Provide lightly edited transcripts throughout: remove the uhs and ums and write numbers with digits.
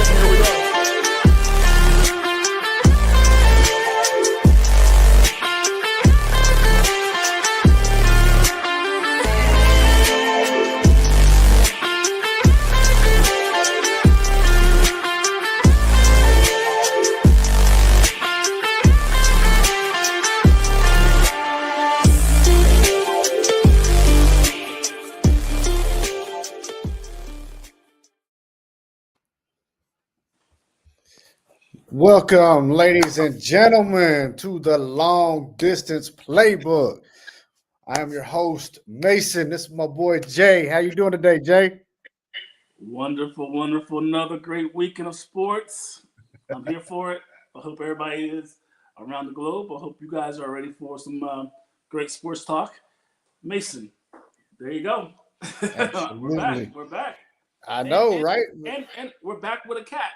Here we go. Welcome, ladies and gentlemen, to the Long Distance Playbook. I am your host, Mason. This is my boy Jay. How you doing today, Jay? Wonderful, wonderful. Another great weekend of sports. I'm here for it. I hope everybody is around the globe. I hope you guys are ready for some great sports talk. Mason, there you go. We're back. Absolutely. We're back. I And, know, and, right? and we're back with a cat.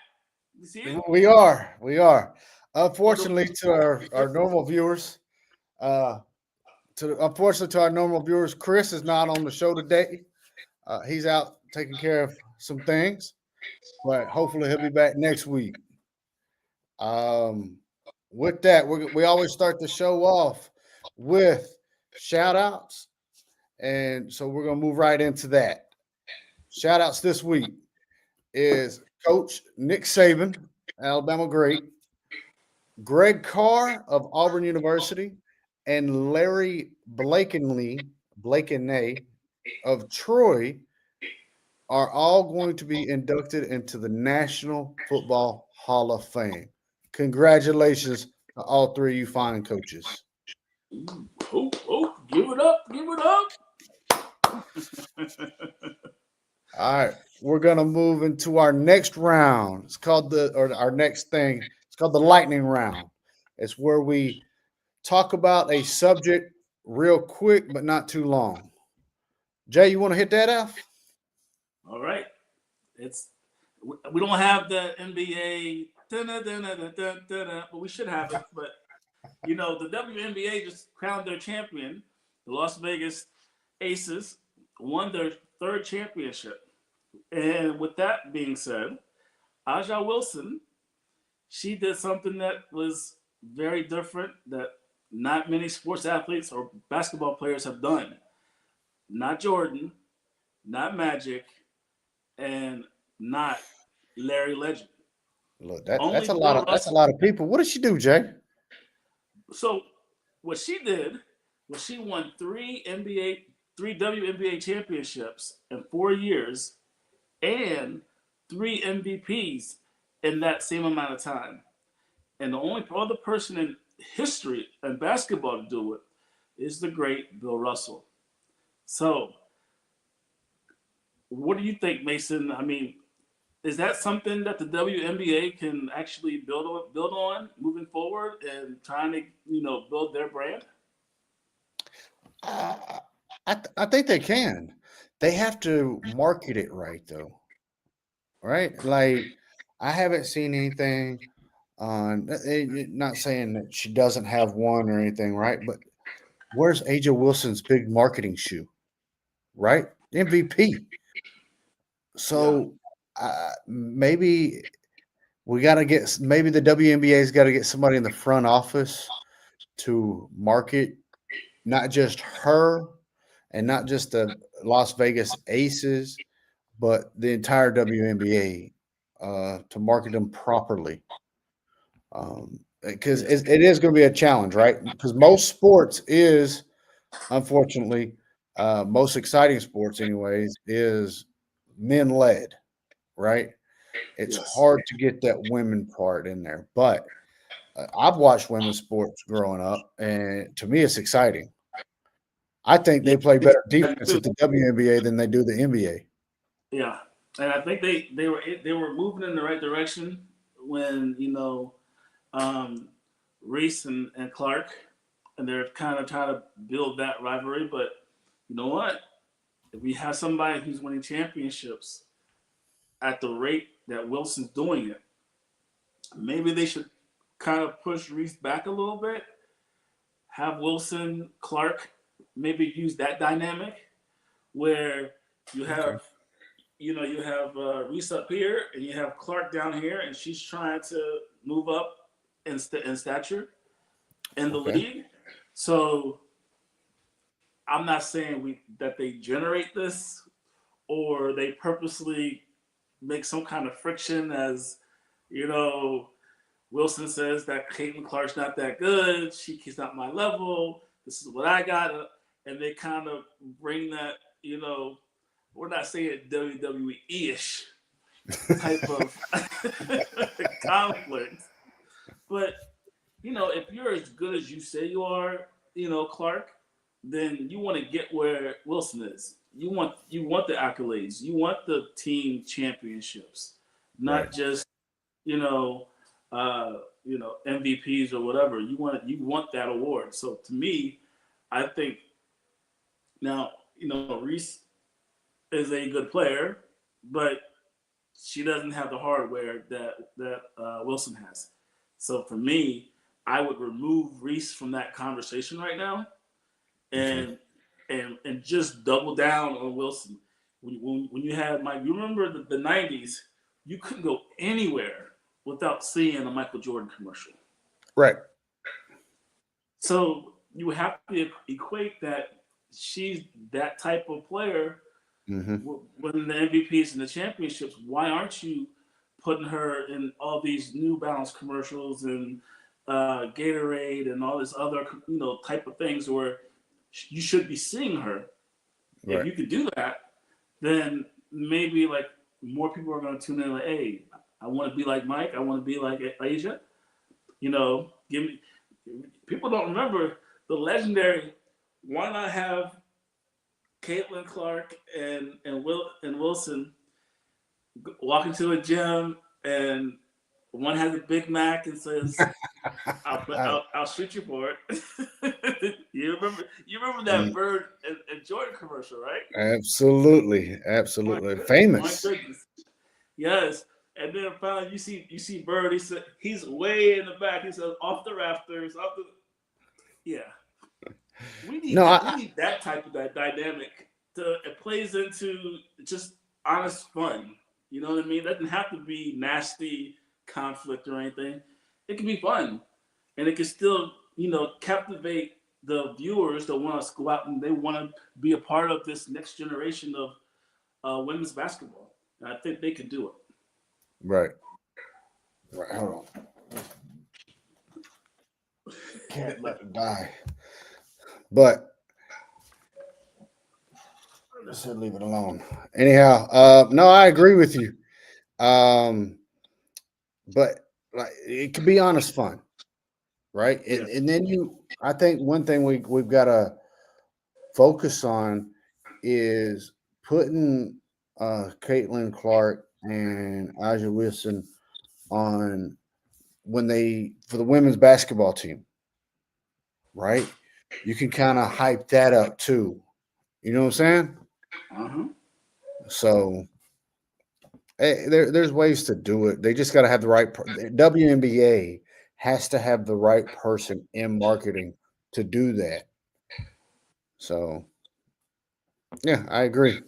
You see it? We are. We are. What do- Unfortunately, to our normal viewers, uh, unfortunately to our normal viewers, Chris is not on the show today. He's out taking care of some things, but hopefully he'll be back next week. Um, with that, we always start the show off with shout outs. And so we're going to move right into that. Shout outs this week is Coach Nick Saban, Alabama great, Greg Carr of Auburn University, and Larry Blakeney of Troy are all going to be inducted into the National Football Hall of Fame. Congratulations to all three of you fine coaches. Give it up. Give it up. All right, we're gonna move into our next round. It's called our next thing. It's called the lightning round. It's where we talk about a subject real quick, but not too long. Jay, you want to hit that off? All right. It's we don't have the NBA, but we should have it. But the WNBA just crowned their champion. The Las Vegas Aces won their third championship. And with that being said, Aja Wilson, she did something that was very different that not many sports athletes or basketball players have done. Not Jordan, not Magic, and not Larry Legend. Look, Only that's a lot Bill of that's a Russell. lot of people. What did she do, Jay? So what she did was she won three WNBA championships in 4 years, and three MVPs in that same amount of time. And the only other person in history in basketball to do it is the great Bill Russell. So, what do you think, Mason? I mean, is that something that the WNBA can actually build on moving forward and trying to build their brand? Uh, I think they can. They have to market it right, though. Right? Like I haven't seen anything on. Not saying that she doesn't have one or anything, right? But where's Aja Wilson's big marketing shoe? Right? MVP. Yeah. So maybe we got to get maybe the WNBA's got to get somebody in the front office to market not just her and not just the Las Vegas Aces, but the entire WNBA to market them properly. Because Yes. it is going to be a challenge, right? Because most sports is, unfortunately, most exciting sports, anyways, is men led, right? It's Yes. hard to get that women part in there, but I've watched women's sports growing up, and to me, it's exciting. I think Yeah. they play better I defense do. at the WNBA than they do the NBA. Yeah. And I think they were moving in the right direction when um, Reese and Clark, and they're kind of trying to build that rivalry. But you know what? If we have somebody who's winning championships at the rate that Wilson's doing it, maybe they should kind of push Reese back a little bit. Have Wilson, Clark, maybe use that dynamic where you Okay. have you have Reese up here, and you have Clark down here, and she's trying to move up in stature in the Okay. league. So I'm not saying that they generate this or they purposely make some kind of friction, as you know. Wilson says that Caitlin Clark's not that good. She's not my level. This is what I got, and they kind of bring that. We're not saying WWE ish type of conflict, but if you're as good as you say you are, Clark, then you want to get where Wilson is. You want the accolades. You want the team championships, Right. not just you know MVPs or whatever. You want that award. So to me, I think now Reese is a good player, but she doesn't have the hardware that Wilson has. So for me, I would remove Reese from that conversation right now, Okay. and just double down on Wilson. When you had Mike, you remember the '90s, you couldn't go anywhere without seeing a Michael Jordan commercial. Right. So you have to equate that she's that type of player. Mm-hmm. Winning the MVPs and the championships, why aren't you putting her in all these New Balance commercials and Gatorade and all this other type of things where you should be seeing her? If Right. you could do that, then maybe like more people are going to tune in. Like, hey, I want to be like Mike. I want to be like Asia. Give me. People don't remember the legendary. Why not have Caitlin Clark and Wilson walk into a gym, and one has a Big Mac and says, "I'll shoot you for it." You remember that Mm, Bird and Jordan commercial, right? absolutely. My Absolutely. goodness, my Famous. goodness. Yes. And then finally you see Bird. He's way in the back. He says off the rafters, off the yeah. We need No, that. We need that type of that dynamic. It plays into just honest fun. You know what I mean? It doesn't have to be nasty conflict or anything. It can be fun, and it can still captivate the viewers that want to go out and they want to be a part of this next generation of women's basketball. And I think they can do it. right. Right. Hold on. Can't let it die. But I said leave it alone. Anyhow, no, I agree with you. Um, but like it can be honest fun, right? Yeah. And then I think one thing we've got to focus on is putting Caitlin Clark and Aja Wilson on when they for the women's basketball team, right? You can kind of hype that up too. You know what I'm saying? Uh-huh. So there's ways to do it. They just got to have the right. WNBA has to have the right person in marketing to do that. So yeah, I agree.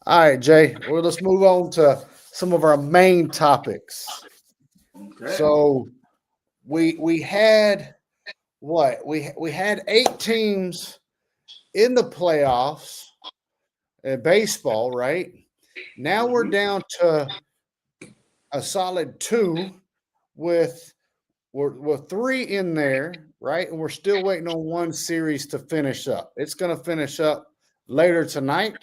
All right, Jay. Well, let's move on to some of our main topics. Okay. So we had what we had 8 teams in the playoffs in baseball, right? Now we're Mm-hmm. down to a solid 2 with we're 3 in there, right? And we're still waiting on one series to finish up. It's going to finish up later tonight.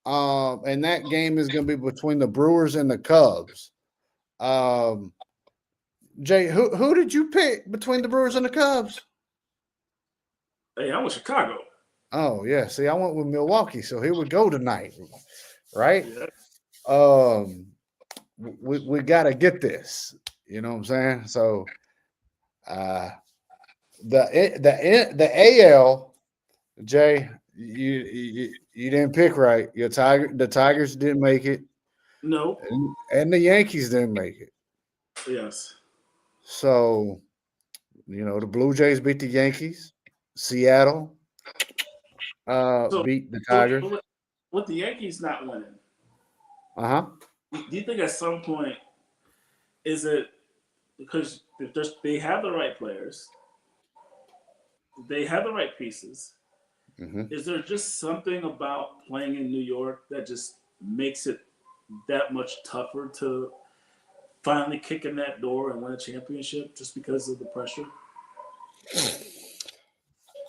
And that game is going to be between the Brewers and the Cubs. Um, Jay, who did you pick between the Brewers and the Cubs? Hey, I'm with Chicago. Oh yeah, see, I went with Milwaukee, so here we go tonight, right? Yeah. Um, we got to get this. You know what I'm saying? So uh, the AL, Jay, you didn't pick right. The Tigers didn't make it, No. and the Yankees didn't make it. Yes. So the Blue Jays beat the Yankees. Seattle So, beat the so Tigers. with the Yankees not winning. Uh-huh. Do you think at some point is it because they have the right players, they have the right pieces? Hmm. Is there just something about playing in New York that just makes it that much tougher to finally kick in that door and win a championship just because of the pressure?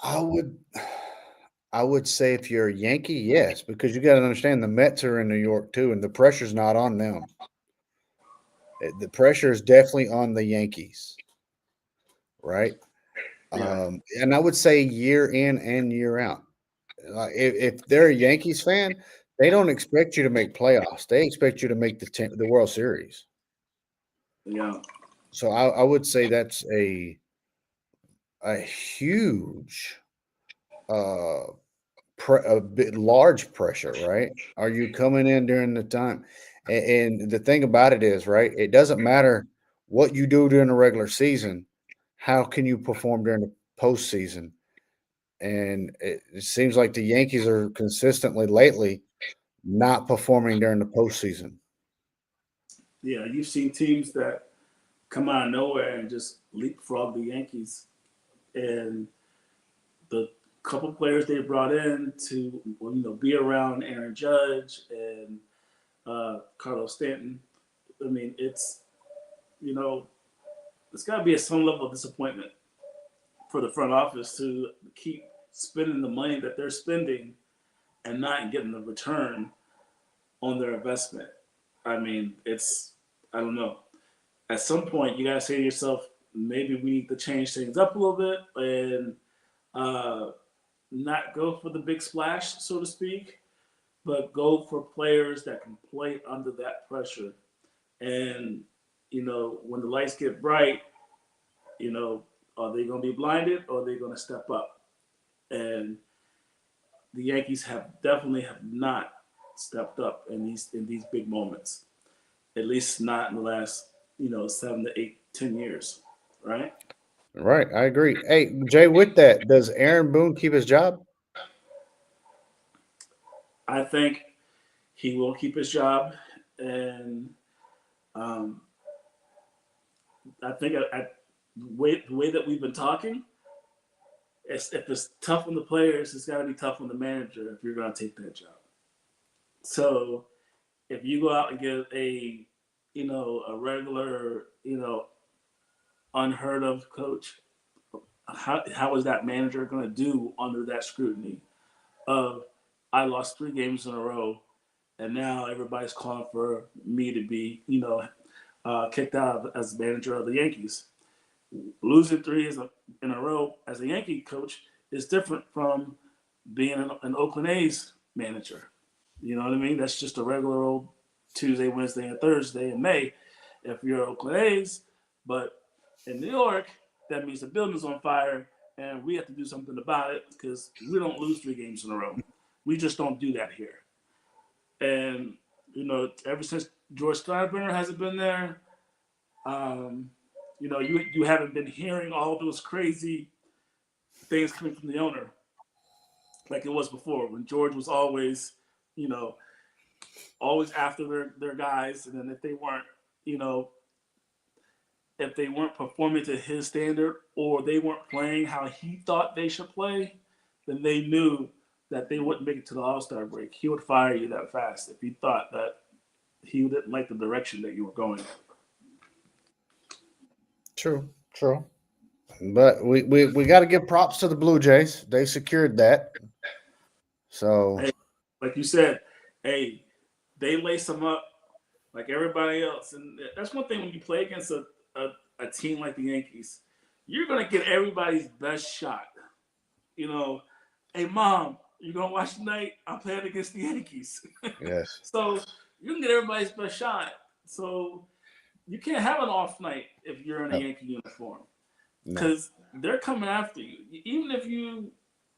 I would I would say if you're a Yankee, yes, because you got to understand the Mets are in New York too, and the pressure's not on them. The pressure is definitely on the Yankees, right? Yeah, And I would say year in and year out. If they're a Yankees fan, they don't expect you to make playoffs. They expect you to make the World Series. yeah, So I would say that's a huge, uh, a bit large pressure, right? Are you coming in during the time? And the thing about it is, right? It doesn't matter what you do during the regular season. How can you perform during the postseason? And it seems like the Yankees are consistently lately not performing during the postseason. yeah. You've seen teams that come out of nowhere and just leapfrog the Yankees, and the couple players they brought in to be around Aaron Judge and Carlos Stanton. I mean, you know it's got to be some level of disappointment for the front office to keep spending the money that they're spending and not getting the return on their investment. I mean, I don't know. At some point, you gotta say to yourself, maybe we need to change things up a little bit and uh, not go for the big splash, so to speak, but go for players that can play under that pressure. And when the lights get bright, you know, are they going to be blinded or are they going to step up? And the Yankees have not stepped up in these big moments. At least not in the last 7 to 8, 10 years, right? Right, I agree. Hey, Jay, with that, does Aaron Boone keep his job? I think he will keep his job, and um, I think the way that we've been talking, if it's tough on the players, it's got to be tough on the manager if you're going to take that job. So if you go out and get a regular unheard of coach, how is that manager going to do under that scrutiny of I lost 3 games in a row and now everybody's calling for me to be kicked out as manager of the Yankees. Losing three in a row as a Yankee coach is different from being an Oakland A's manager. You know what I mean? That's just a regular old Tuesday, Wednesday, and Thursday in May if you're Oakland A's. But in New York, that means the building's on fire and we have to do something about it because we don't lose 3 games in a row. We just don't do that here. And, ever since George Steinbrenner hasn't been there, um, you haven't been hearing all those crazy things coming from the owner like it was before when George was always, you know, always after their guys, and then you know, if they weren't performing to his standard or they weren't playing how he thought they should play, then they knew that they wouldn't make it to the All Star break. He would fire you that fast if he thought that he didn't like the direction that you were going. True, true. But we got to give props to the Blue Jays. They secured that. So, Hey, like you said, hey, they lace them up like everybody else, and that's one thing when you play against a team like the Yankees, you're gonna get everybody's best shot. You know, hey mom, you gonna watch tonight? I'm playing against the Yankees, yes. so you can get everybody's best shot. So you can't have an off night if you're in a No, Yankee uniform no. because they're coming after you. Even if you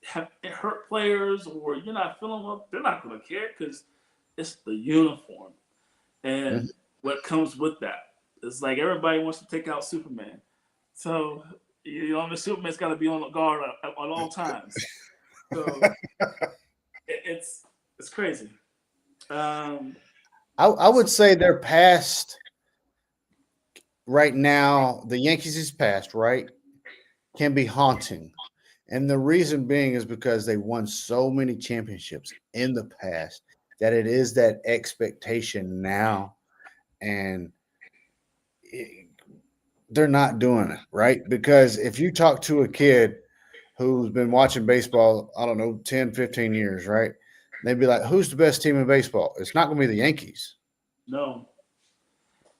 have hurt players or you're not feeling well, they're not gonna care because it's the uniform Mhm. and what comes with that. It's like everybody wants to take out Superman. So, the Superman's got to be on the guard at all times. So it's crazy. Um, I would So say they're past right now. The Yankees is past, right? Can be haunting. And the reason being is because they won so many championships in the past that it is that expectation now. And it, they're not doing it, right? Because if you talk to a kid who's been watching baseball, I don't know, 10, 15 years, right? They'd be like, who's the best team in baseball? It's not going to be the Yankees. no.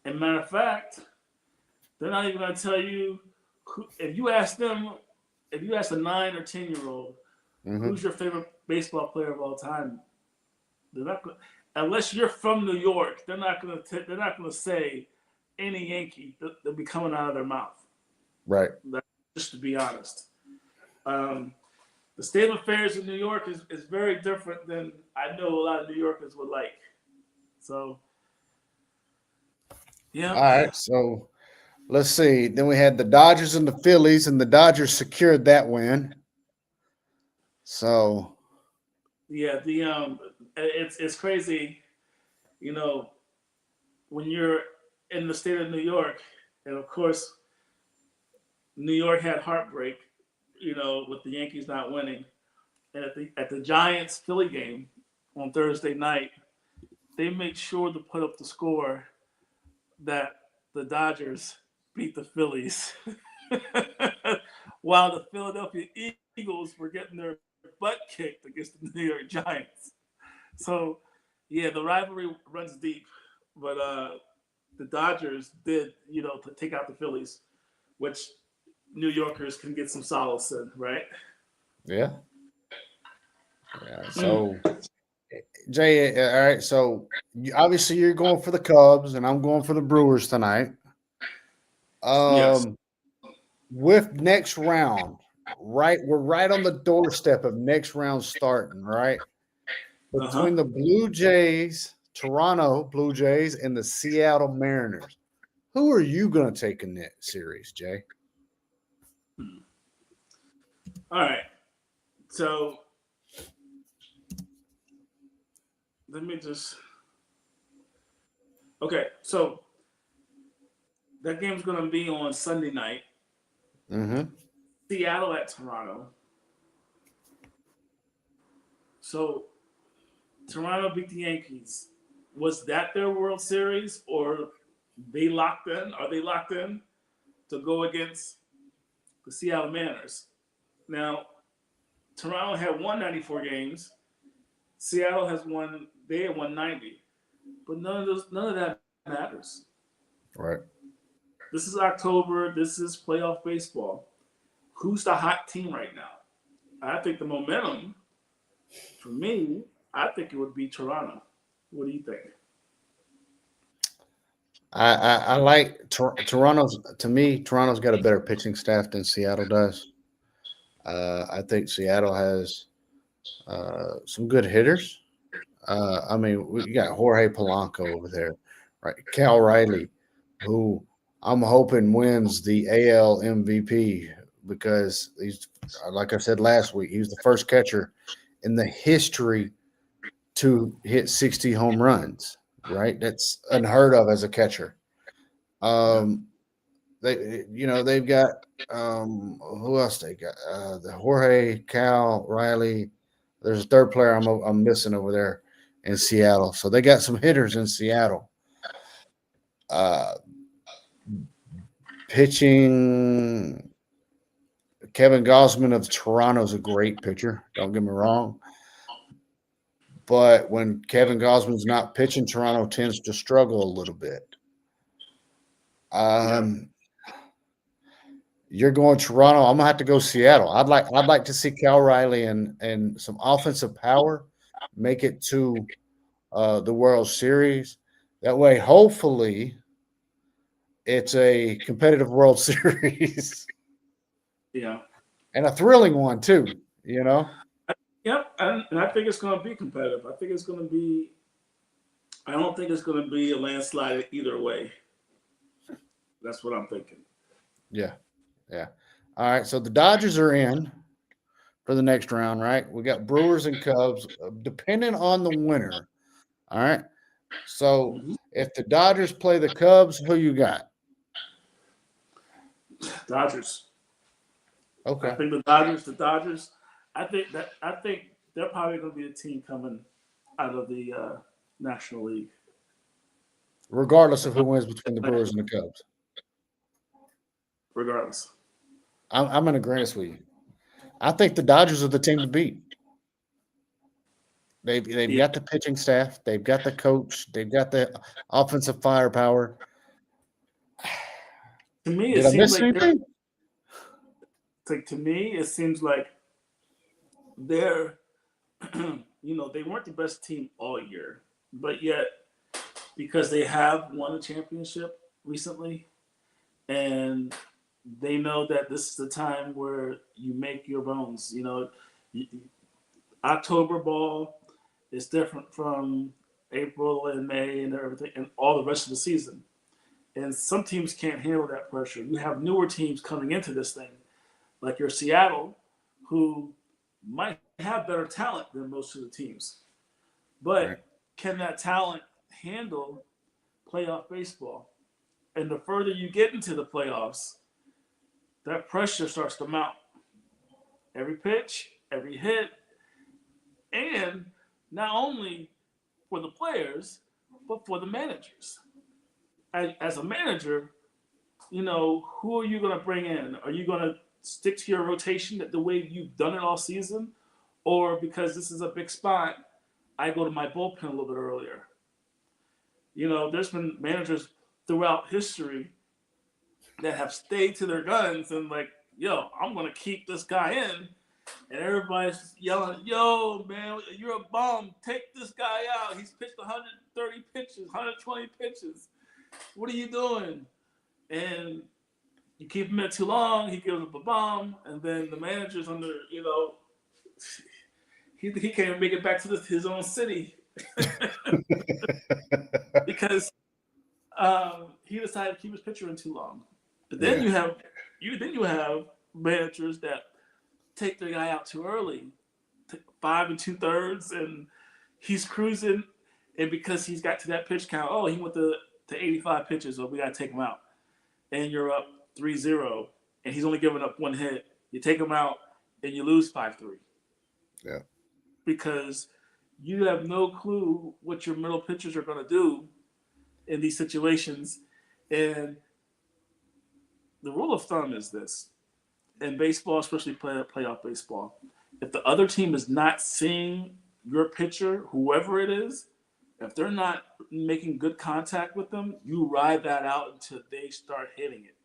And matter of fact, they're not even going to tell you if you ask them, if you ask a 9 or 10 year old, who's Mm-hmm. your favorite baseball player of all time? They're not gonna, unless you're from New York. They're not going to say any Yankee. They'll be coming out of their mouth. Right. Just to be honest, um, the state of affairs in New York is very different than I know a lot of New Yorkers would like. So, yeah, All right. So let's see. Then we had the Dodgers and the Phillies, and the Dodgers secured that win. So, yeah. It's crazy, you know, when you're in the state of New York, and of course, New York had heartbreak, with the Yankees not winning. And at the Giants Philly game on Thursday night, they made sure to put up the score that the Dodgers beat the Phillies, while the Philadelphia Eagles were getting their butt kicked against the New York Giants. So, yeah, the rivalry runs deep, but the Dodgers did, to take out the Phillies, which New Yorkers can get some solace in, right? yeah. Yeah. Mm, So, Jay, all right. So, obviously, you're going for the Cubs, and I'm going for the Brewers tonight. yes. Um, with next round, right? We're right on the doorstep of next round starting, right? Uh huh. Between the Blue Jays, Toronto Blue Jays, and the Seattle Mariners. Who are you going to take in that series, Jay? All right. So let me just. Okay. So that game's going to be on Sunday night. Mm-hmm. Seattle at Toronto. So Toronto beat the Yankees. Was that their World Series, or they locked in? Are they locked in to go against the Seattle Mariners? Now, Toronto had won 94 games. Seattle has won. They had won 90, but none of that matters. Right. This is October. This is playoff baseball. Who's the hot team right now? I think the momentum, for me, I think it would be Toronto. What do you think? I like Toronto's. To me, Toronto's got a better pitching staff than Seattle does. I think Seattle has some good hitters. I mean, we got Jorge Polanco over there, right? Cal Riley, who I'm hoping wins the AL MVP because he's, like I said last week, he was the first catcher in the history to hit 60 home runs, right? That's unheard of as a catcher. Yeah. Um, they've got who else they got? The Jorge, Cal, Riley. There's a third player I'm missing over there in Seattle. So they got some hitters in Seattle. Uh, pitching, Kevin Gausman of Toronto is a great pitcher. Don't get me wrong, but when Kevin Gausman's not pitching, Toronto tends to struggle a little bit. Yeah. Um, You're going Toronto. I'm gonna have to go Seattle. I'd like to see Cal Riley and some offensive power make it to the World Series. That way, hopefully, it's a competitive World Series Yeah. and a thrilling one too. You know, Yep. And I think it's going to be competitive. I think it's going to be. I don't think it's going to be a landslide either way. That's what I'm thinking. yeah, yeah. All right, so the Dodgers are in for the next round, right? We got Brewers and Cubs, depending on the winner. All right. So Mhm. if the Dodgers play the Cubs, who you got? Dodgers. I Okay. think the Dodgers. The Dodgers. I think they're probably going to be the team coming out of the National League. Regardless of who wins between the Brewers and the Cubs. Regardless. I'm in agreement with you. I think the Dodgers are the team to beat. They've Yeah. got the pitching staff, they've got the coach, they've got the offensive firepower. To me, it Did I seems miss like they're anything? like to me, it seems like they're they weren't the best team all year, but yet because they have won a championship recently, and they know that this is the time where you make your bones. October ball is different from April and May and everything, and all the rest of the season. And some teams can't handle that pressure. You have newer teams coming into this thing, like your Seattle, who might have better talent than most of the teams. Right. But can that talent handle playoff baseball? And the further you get into the playoffs, that pressure starts to mount. Every pitch, every hit, and not only for the players, but for the managers. As a manager, who are you going to bring in? Are you going to stick to your rotation the way you've done it all season? Or because this is a big spot, I go to my bullpen a little bit earlier? There's been managers throughout history that have stayed to their guns and like, yo, I'm going to keep this guy in. And everybody's yelling, yo, man, you're a bum. Take this guy out. He's pitched 130 pitches, 120 pitches. What are you doing? And you keep him in too long, he gives up a bomb, and then the manager's under, he can't even make it back to his own city because he decided to keep his pitcher in too long. But then Yeah. you have managers that take their guy out too early, 5 2/3, and he's cruising, and because he's got to that pitch count, oh, he went to 85 pitches, so we got to take him out, and you're up 3-0, and he's only giving up one hit. You take him out, and you lose 5-3. Yeah. Because you have no clue what your middle pitchers are going to do in these situations. And the rule of thumb is this in baseball, especially playoff baseball, if the other team is not seeing your pitcher, whoever it is, if they're not making good contact with them, you ride that out until they start hitting it.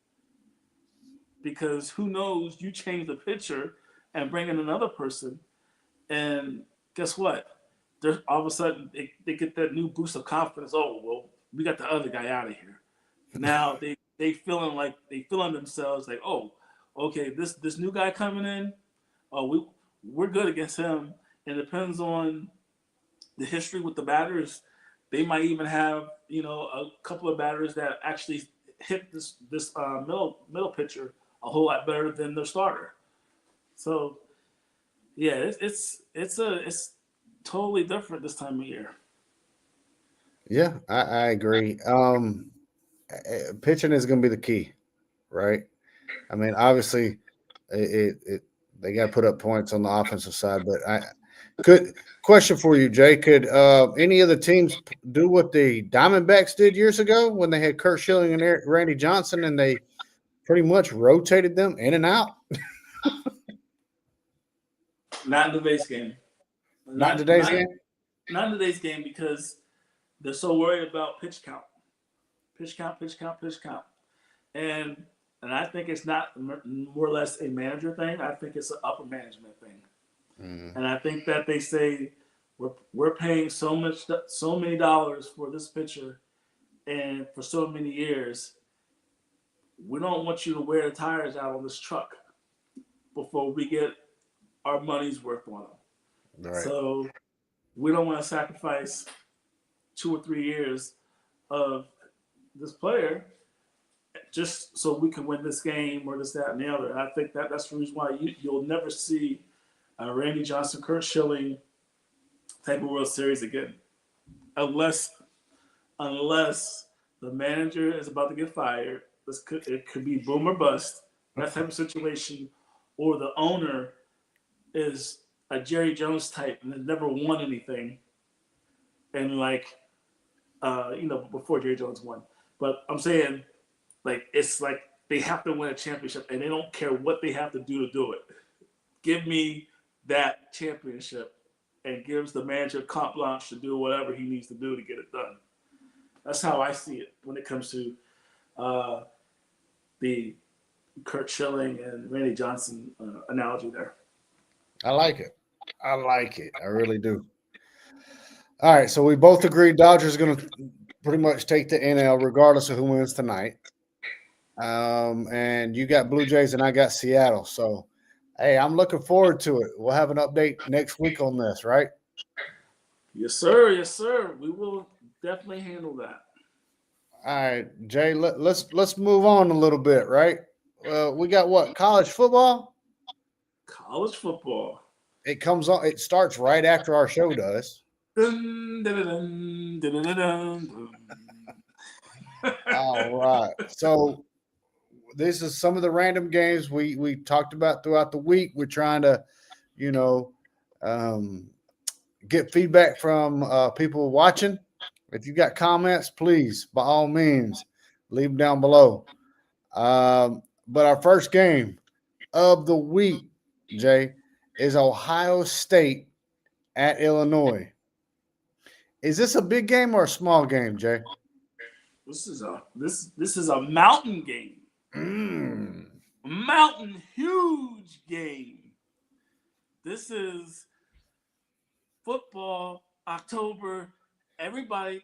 Because who knows, you change the pitcher and bring in another person, and guess what? There's all of a sudden they get that new boost of confidence. Oh well, we got the other guy out of here. Now they feeling themselves like, oh, okay, this new guy coming in, oh we're good against him. And it depends on the history with the batters. They might even have a couple of batters that actually hit this middle pitcher a whole lot better than their starter. So yeah, it's totally different this time of year. Yeah, I agree. Pitching is going to be the key, right? I mean, obviously, they got to put up points on the offensive side, but I could question for you, Jay. Could any of the teams do what the Diamondbacks did years ago when they had Kurt Schilling and Randy Johnson, and they pretty much rotated them in and out? Not in today's game. Not in Not today's not game. not in today's game because they're so worried about pitch count, pitch count, pitch count, and and I think it's not more or less a manager thing. I think it's an upper management thing, Mm, and I think that they say we're paying so many dollars for this pitcher, and for so many years, we don't want you to wear the tires out on this truck before we get our money's worth on them. right. So we don't want to sacrifice 2 or 3 years of this player just so we can win this game or this, that, and the other. And I think that's the reason why you'll never see a Randy Johnson, Kurt Schilling type of World Series again, unless unless the manager is about to get fired. It could be boom or bust, that type of situation, or the owner is a Jerry Jones type and has never won anything, and before Jerry Jones won. But I'm saying, it's like they have to win a championship, and they don't care what they have to do it. Give me that championship, and gives the manager carte blanche to do whatever he needs to do to get it done. That's how I see it when it comes to uh, the Kurt Schilling and Randy Johnson analogy there. I like it. I like it. I really do. All right, so we both agree Dodgers are going to pretty much take the NL regardless of who wins tonight. And you got Blue Jays and I got Seattle. So, hey, I'm looking forward to it. We'll have an update next week on this, right? Yes, sir. Yes, sir. We will definitely handle that. All right, Jay. Let's move on a little bit, right? We got what, college football? College football. It comes on. It starts right after our show does. Dun, dun, dun, dun, dun, dun, dun. All right. So this is some of the random games we talked about throughout the week. We're trying to, you know, um, get feedback from people watching. If you got comments, please, by all means, leave them down below. But our first game of the week, Jay, is Ohio State at Illinois. Is this a big game or a small game, Jay? This is a mountain game. Mountain huge game. This is football October. Everybody,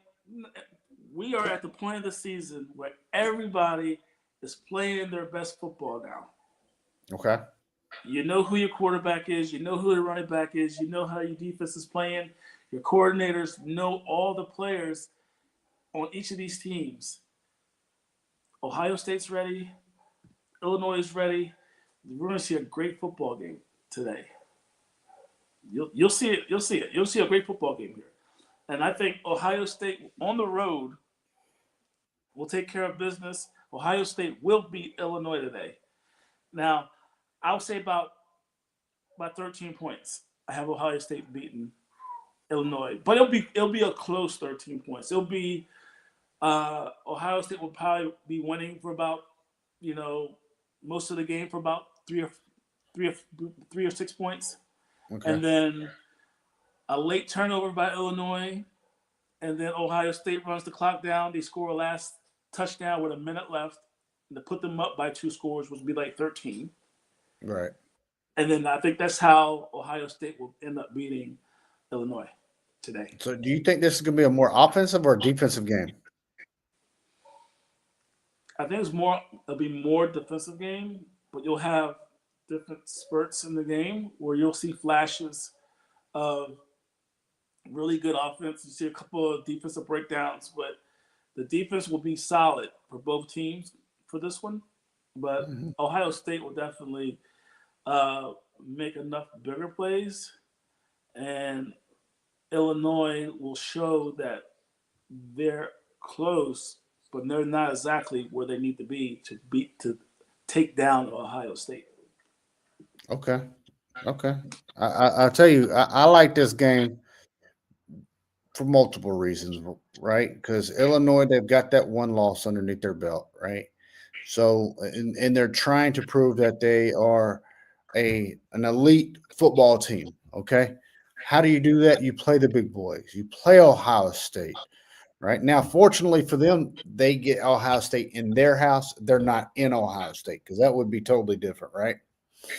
we are at the point of the season where everybody is playing their best football now. Okay. You know who your quarterback is. You know who the running back is. You know how your defense is playing. Your coordinators know all the players on each of these teams. Ohio State's ready. Illinois is ready. We're going to see a great football game today. You'll see it. You'll see it. You'll see a great football game here. And I think Ohio State on the road will take care of business. Ohio State will beat Illinois today. Now, I'll say about 13 points. I have Ohio State beating Illinois, but it'll be a close 13 points. It'll be Ohio State will probably be winning for about most of the game for about three or 6 points, Okay. and then a late turnover by Illinois, and then Ohio State runs the clock down. They score a last touchdown with a minute left, and to put them up by 2 scores, which would be like 13. Right. And then I think that's how Ohio State will end up beating Illinois today. So do you think this is going to be a more offensive or defensive game? I think it'll be more defensive game, but you'll have different spurts in the game where you'll see flashes of really good offense. You see a couple of defensive breakdowns, but the defense will be solid for both teams for this one. But Ohio State will definitely make enough bigger plays, and Illinois will show that they're close, but they're not exactly where they need to be to take down Ohio State. Okay. I'll tell you, I like this game for multiple reasons, right? Because Illinois, they've got that one loss underneath their belt, right? So, and they're trying to prove that they are an elite football team. Okay. How do you do that? You play the big boys. You play Ohio State. Right now, fortunately for them, they get Ohio State in their house. They're not in Ohio State because that would be totally different, right?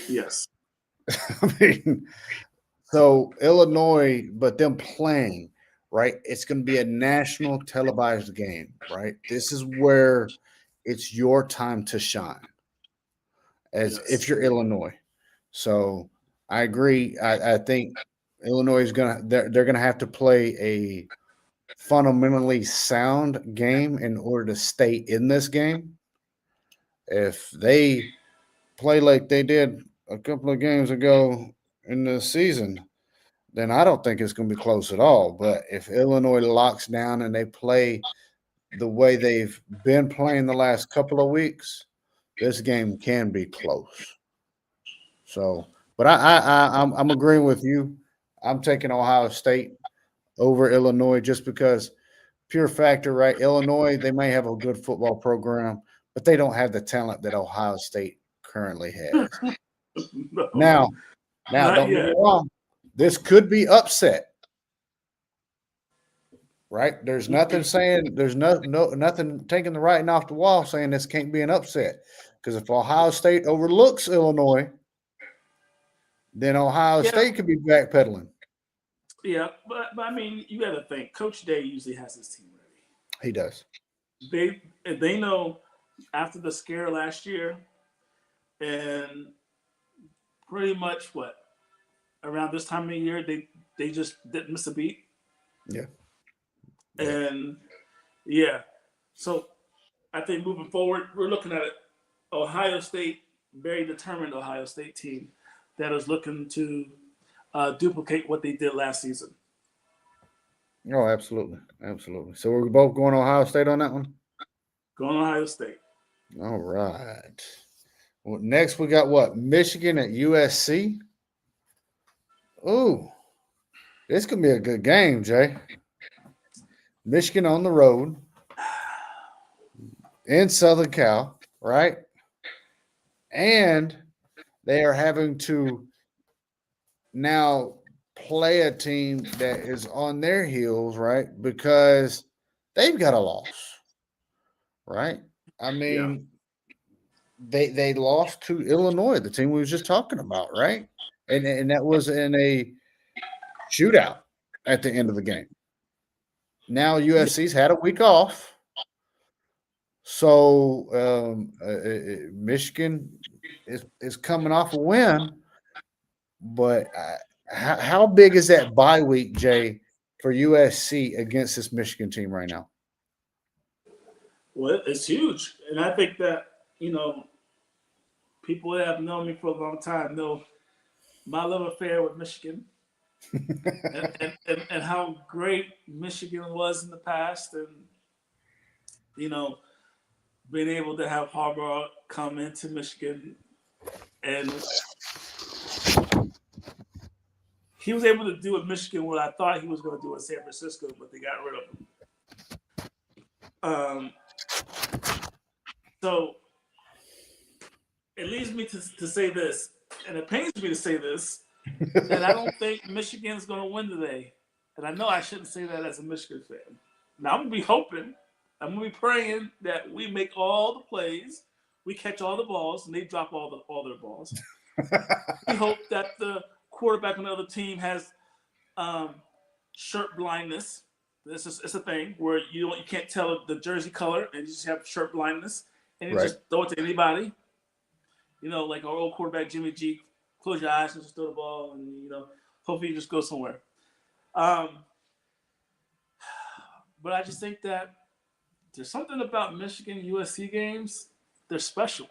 Yes. I mean, so Illinois, but them playing, right? It's going to be a national televised game, right? This is where it's your time to shine, as if you're Illinois. So I agree. I think Illinois is they're gonna have to play a fundamentally sound game in order to stay in this game. If they play like they did a couple of games ago in the season, then I don't think it's going to be close at all. But if Illinois locks down and they play the way they've been playing the last couple of weeks, this game can be close. So, but I'm agreeing with you. I'm taking Ohio State over Illinois just because pure factor, right? Illinois, they may have a good football program, but they don't have the talent that Ohio State currently has. No, Now, not don't get me yet. wrong. This could be upset, right? There's nothing saying there's nothing taking the writing off the wall saying this can't be an upset. Because if Ohio State overlooks Illinois, then Ohio Yeah, State could be backpedaling. yeah, but I mean, you got to think. Coach Day usually has his team ready. He does. They know after the scare last year, and pretty much what around this time of year they just didn't miss a beat. Yeah. And yeah, so I think moving forward, we're looking at Ohio State, very determined Ohio State team that is looking to duplicate what they did last season. Oh, absolutely. Absolutely. So we're both going Ohio State on that one? Going Ohio State. All right. Well, next we got what? Michigan at USC. Ooh, this could be a good game, Jay. Michigan on the road in Southern Cal, right? And they are having to now play a team that is on their heels, right? Because they've got a loss, right? I Yeah. mean, they lost to Illinois, the team we was just talking about, right? And that was in a shootout at the end of the game. Now USC's had a week off, so Michigan is coming off a win. But how big is that bye week, Jay, for USC against this Michigan team right now? Well, it's huge, and I think that people that have known me for a long time know my love affair with Michigan and how great Michigan was in the past, and you know being able to have Harbaugh come into Michigan, and he was able to do at Michigan what I thought he was going to do at San Francisco, but they got rid of him. So it leads me to say this, and it pains me to say this, that I don't think Michigan's going to win today. And I know I shouldn't say that as a Michigan fan. Now I'm going to be hoping, I'm going to be praying that we make all the plays, we catch all the balls, and they drop all their balls. We hope that the quarterback on the other team has shirt blindness. It's a thing where you can't tell the jersey color, and you just have shirt blindness, and you just throw it to anybody. Like our old quarterback Jimmy G. Close your eyes and just throw the ball, and hopefully you just go somewhere. But I just think that there's something about Michigan USC games. They're special,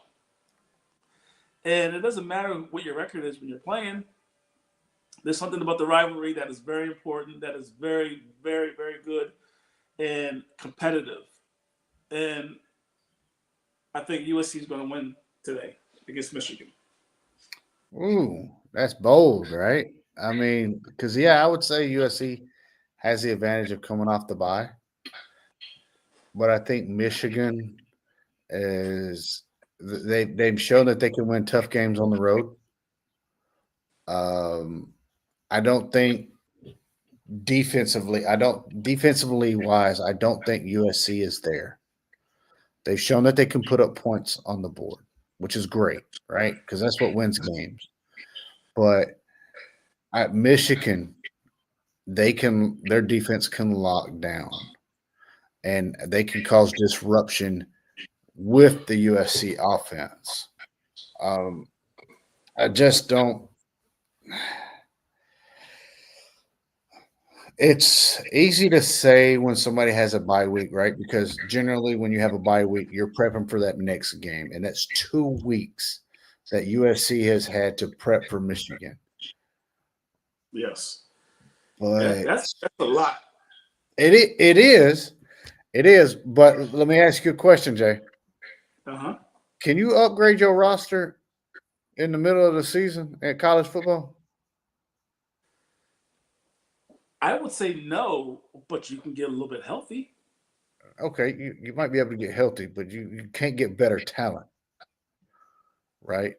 and it doesn't matter what your record is when you're playing. There's something about the rivalry that is very important, that is very, very, very good and competitive. And I think USC is going to win today against Michigan. Ooh, that's bold, right? I mean, because I would say USC has the advantage of coming off the bye, but I think Michigan they've shown that they can win tough games on the road. I don't think defensively wise, I don't think USC is there. They've shown that they can put up points on the board, which is great, right? Because that's what wins games. But at Michigan, their defense can lock down and they can cause disruption with the USC offense. I just don't. It's easy to say when somebody has a bye week, right? Because generally, when you have a bye week, you're prepping for that next game, and that's 2 weeks that USC has had to prep for Michigan. Yes. But That's a lot. it is. But let me ask you a question, Jay. Uh-huh. Can you upgrade your roster in the middle of the season at college football? I would say no, but you can get a little bit healthy. Okay, you might be able to get healthy, but you can't get better talent, right?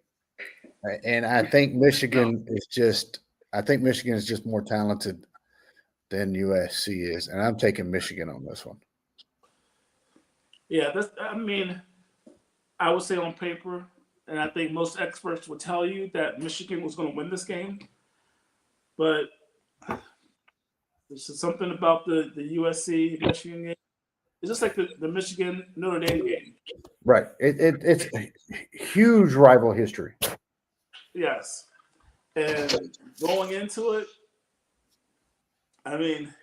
And I think No. Michigan is just more talented than USC is, and I'm taking Michigan on this one. Yeah, I mean, I would say on paper, and I think most experts would tell you that Michigan was going to win this game, but there's something about the USC Michigan game. It's just like the Michigan Notre Dame game. Right. It's a huge rival history. Yes, and going into it, I mean,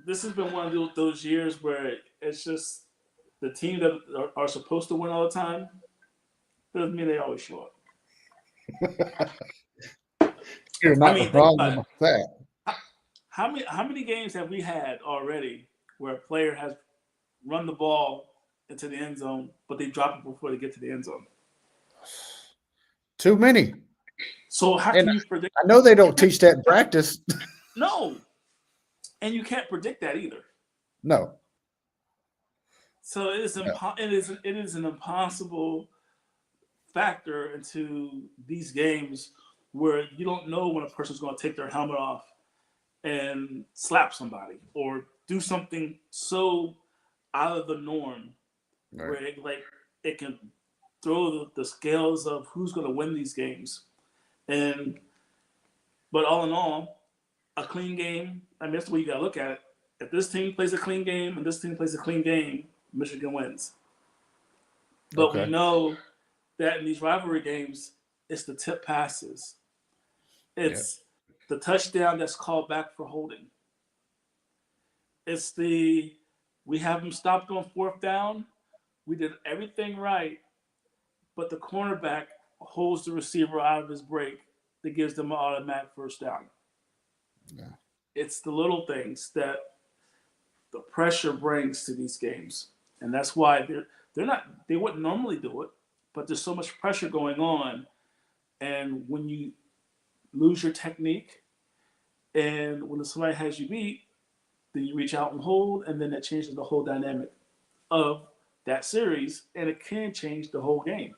this has been one of those years where it's just the team that are supposed to win all the time doesn't mean they always show up. You're I not mean, think wrong about it. about that. How many games have we had already where a player has run the ball into the end zone, but they drop it before they get to the end zone? Too many. So how And can you predict? I know they don't teach that in practice. No, and you can't predict that either. No. So No. it is an impossible factor into these games where you don't know when a person's going to take their helmet off and slap somebody or do something so out of the norm Right. where it can throw the scales of who's going to win these games. And but all in all, a clean game. I mean, that's the way you got to look at it. If this team plays a clean game and this team plays a clean game, Michigan wins. But we Okay. know that in these rivalry games, it's the tip passes. Yeah. It's the touchdown that's called back for holding. It's the we have them stopped on fourth down. We did everything right, but the cornerback holds the receiver out of his break that gives them an automatic first down. Yeah. It's the little things that the pressure brings to these games, and that's why they wouldn't normally do it, but there's so much pressure going on, and when you lose your technique, and when somebody has you beat, then you reach out and hold, and then that changes the whole dynamic of that series, and it can change the whole game.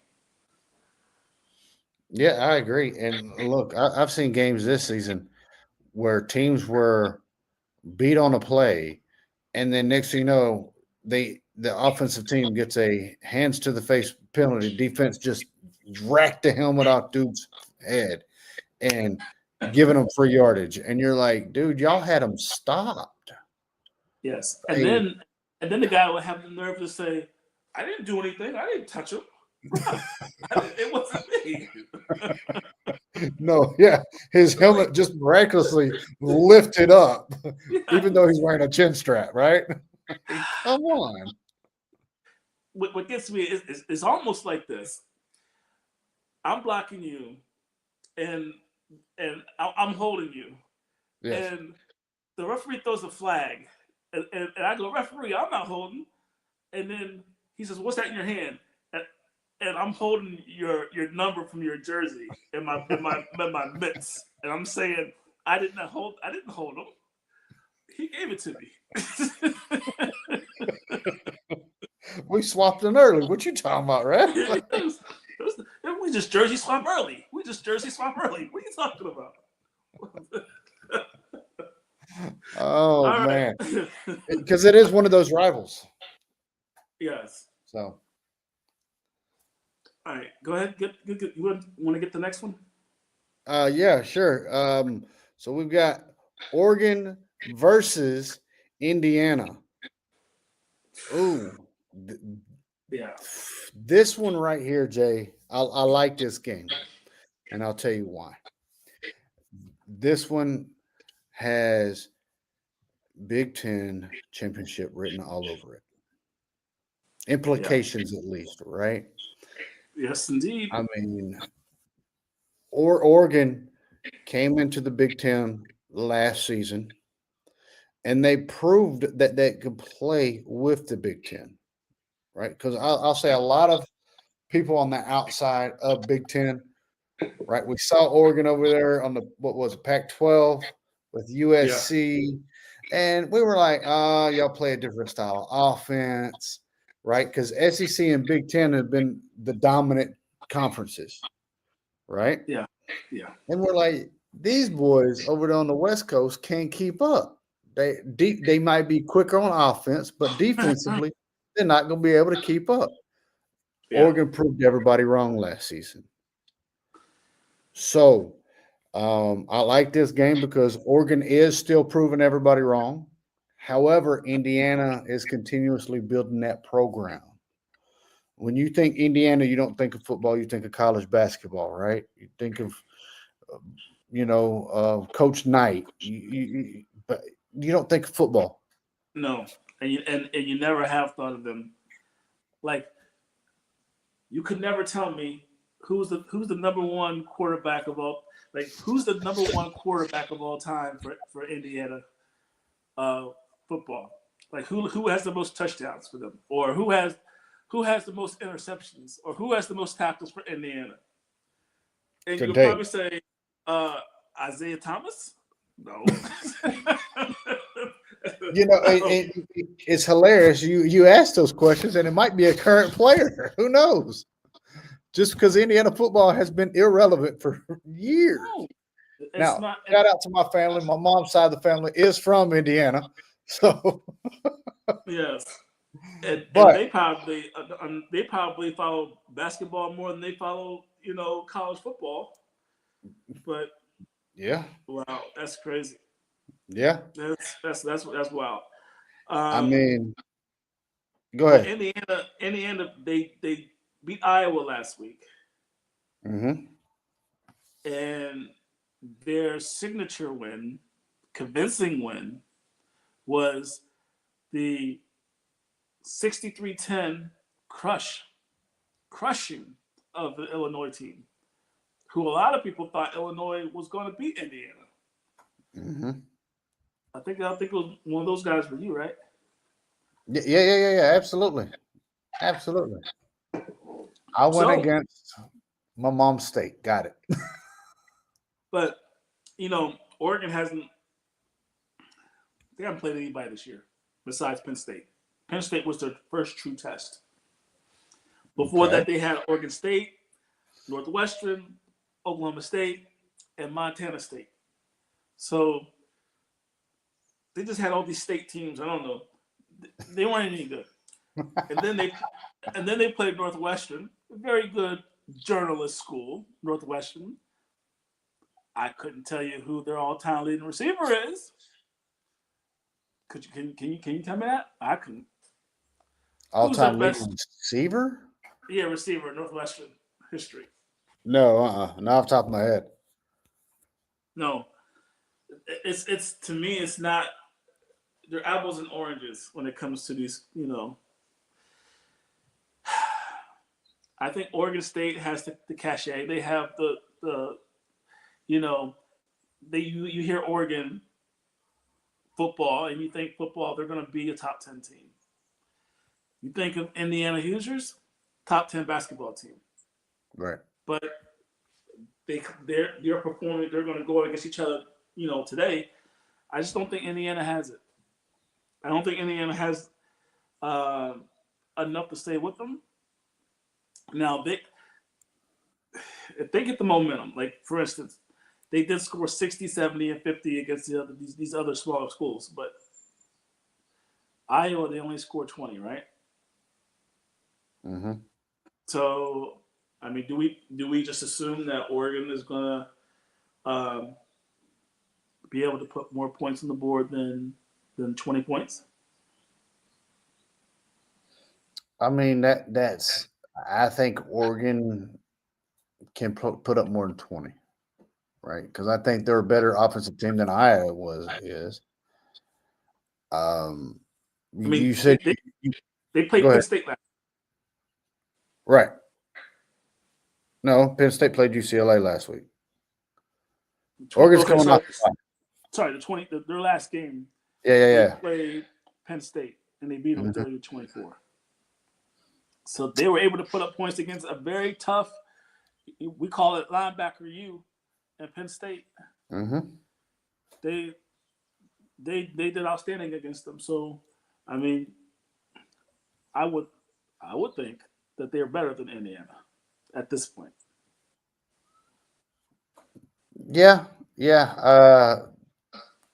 Yeah, I agree. And look, I've seen games this season where teams were beat on a play, and then next thing you know, the offensive team gets a hands to the face penalty. Defense just racked the helmet off dude's head and giving them free yardage. And you're like, dude, y'all had them stopped. Yes, Like, and then the guy will have the nerve to say, "I didn't do anything. I didn't touch him. It wasn't me." no, yeah, his helmet just miraculously lifted up, Yeah. even though he's wearing a chin strap, right? Come on. What gets me is it's almost like this. I'm blocking you, and I'm holding you, Yes. and the referee throws a flag, and I go, "Referee, I'm not holding." And then he says, "What's that in your hand?" And I'm holding your number from your jersey in my mitts, and I'm saying, I didn't hold him. He gave it to me." We swapped in early. What you talking about, right? We just jersey swap early. We just jersey swap early. What are you talking about? Oh All right. man, because it is one of those rivals. Yes. So, All right. Go ahead. Get. You want to get the next one? yeah, sure. So we've got Oregon versus Indiana. Ooh, th- Yeah. this one right here, Jay. I like this game, and I'll tell you why. This one has Big Ten championship written all over it. Yeah. Implications, at least, right? Yes, indeed. I mean, Oregon came into the Big Ten last season, and they proved that they could play with the Big Ten, right? Because I'll say a lot of people on the outside of Big Ten, right? We saw Oregon over there on the what was it, Pac-12 with Yeah. USC, and we were like, "Oh, y'all play a different style of offense, right?" Because SEC and Big Ten have been the dominant conferences, right? Yeah. Yeah. And we're like, these boys over there on the West Coast can't keep up. They might be quicker on offense, but defensively, they're not going to be able to keep up. Yeah. Oregon proved everybody wrong last season. So I like this game because Oregon is still proving everybody wrong. However, Indiana is continuously building that program. When you think Indiana, you don't think of football, you think of college basketball, right? You think of Coach Knight. But you don't think of football. No, and you never have thought of them. Like you could never tell me who's the number one quarterback of all. Like who's the number one quarterback of all time for Indiana football? Like who has the most touchdowns for them, or who has the most interceptions, or who has the most tackles for Indiana? And you would Today. probably say Isaiah Thomas. No. It's hilarious. You ask those questions, and it might be a current player. Who knows? Just because Indiana football has been irrelevant for years. No, it's Now, not. shout out to my family. My mom's side of the family is from Indiana, so. Yes, and But they probably follow basketball more than they follow college football. But yeah, wow, that's crazy. yeah. That's wild. I Um, mean, go but ahead. Indiana, they beat Iowa last week, Mm-hmm. and their signature win, convincing win, was the 63-10 crushing of the Illinois team, who a lot of people thought Illinois was going to beat Indiana. Mm-hmm. I think it was one of those guys for you, right? Yeah. Absolutely, absolutely. I went So, against my mom's state. Got it. but Oregon hasn't they haven't played anybody this year besides Penn State. Penn State was their first true test. Before Okay. that, they had Oregon State, Northwestern, Oklahoma State, and Montana State. So they just had all these state teams. I don't know. They weren't any good. And then they played Northwestern, a very good journalist school, Northwestern. I couldn't tell you who their all-time leading receiver is. Can you tell me that? I couldn't. All Who's their time leading best? receiver? Yeah, receiver Northwestern history. No, not off the top of my head. No, it's to me it's not. They're apples and oranges when it comes to these. I think Oregon State has the cachet. They have the you know you hear Oregon football and you think football they're going to be a top 10 team. You think of Indiana Hoosiers, top 10 basketball team. Right. But they're performing. They're going to go against each other. Today. I just don't think Indiana has it. I don't think Indiana has uh, enough to stay with them. Now, if they get the momentum, like for instance, they did score 60, 70, and 50 against these other smaller schools, but Iowa they only scored 20, right? Mm-hmm. So, I mean, do we just assume that Oregon is gonna um, be able to put more points on the board than 20 points? I mean that's. I think Oregon can put up more than 20, right? Because I think they're a better offensive team than Iowa is. Um, I mean, you said you they go played Penn ahead. State last. Right. No, Penn State played UCLA last week. Oregon's Okay, coming so off the bye. Sorry, their last game, Yeah, yeah, they yeah. played Penn State and they beat them Mhm. 30-24. So they were able to put up points against a very tough, we call it linebacker U at Penn State. Mhm. They they did outstanding against them. So I mean, I would I would think that they're better than Indiana at this point. Yeah, yeah.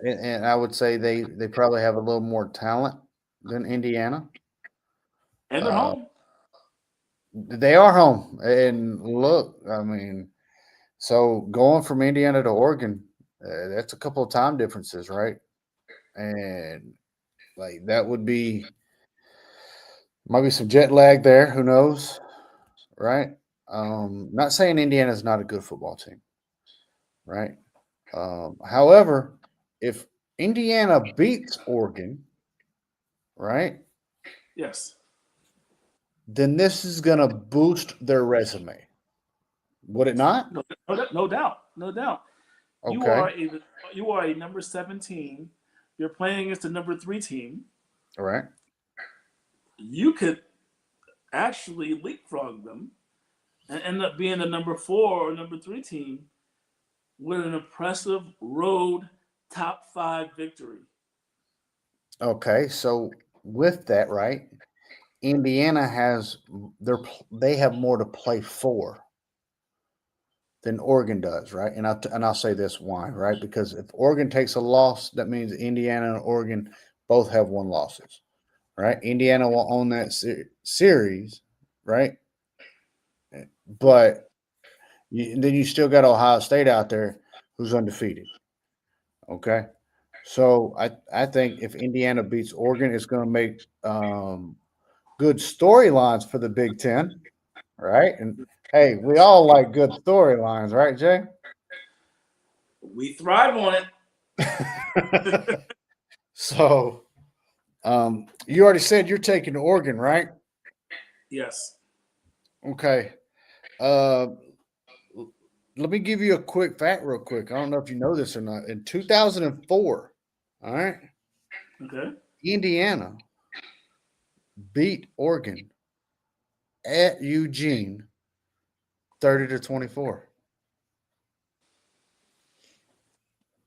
And I would say they probably have a little more talent than Indiana. And they're Uh, home. they are home, and look, I mean, so going from Indiana to Oregon, that's a couple of time differences, right? And like that would be might be some jet lag there. Who knows, right? Not saying Indiana's not a good football team, right? However, if Indiana beats Oregon, right, Yes. then this is going to boost their resume. Would it not? No doubt. No doubt. You Okay. are a you are a number 17. You're playing against a number 3 team. All right. You could actually leapfrog them and end up being the number 4 or number 3 team with an impressive road top 5 victory. Okay. So with that, right, Indiana has they have more to play for than Oregon does, right? And I'll say this why, right? Because if Oregon takes a loss, that means Indiana and Oregon both have one losses, right? Indiana will own that series, right? But then you still got Ohio State out there who's undefeated. Okay, so I think if Indiana beats Oregon, it's going to make good storylines for the Big Ten, right? And hey, we all like good storylines, right, Jay? We thrive on it. So you already said you're taking Oregon, right? Yes. Okay. Uh, let me give you a quick fact, real quick. I don't know if you know this or not. In 2004, all right, Okay. Indiana beat Oregon at Eugene 30-24.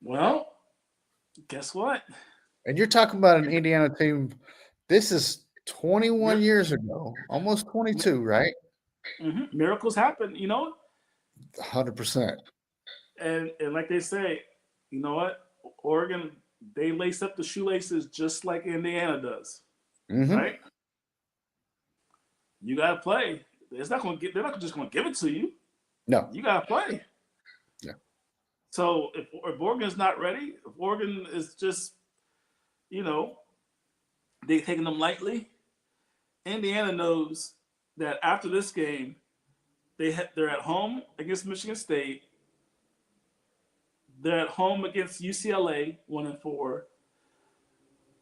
Well, guess what? And you're talking about an Indiana team. This is 21 Mir- years ago, almost 22, right? Miracles happen, 100%. and like they say, you know what? Oregon, they lace up the shoelaces just like Indiana does, Mm-hmm. right? You gotta play. It's not gonna get. They're not just gonna give it to you. No. You gotta play. Yeah. So if Oregon's not ready, if Oregon is just, you know, they taking them lightly, Indiana knows that after this game, they're at home against Michigan State. They're at home against UCLA, 1-4.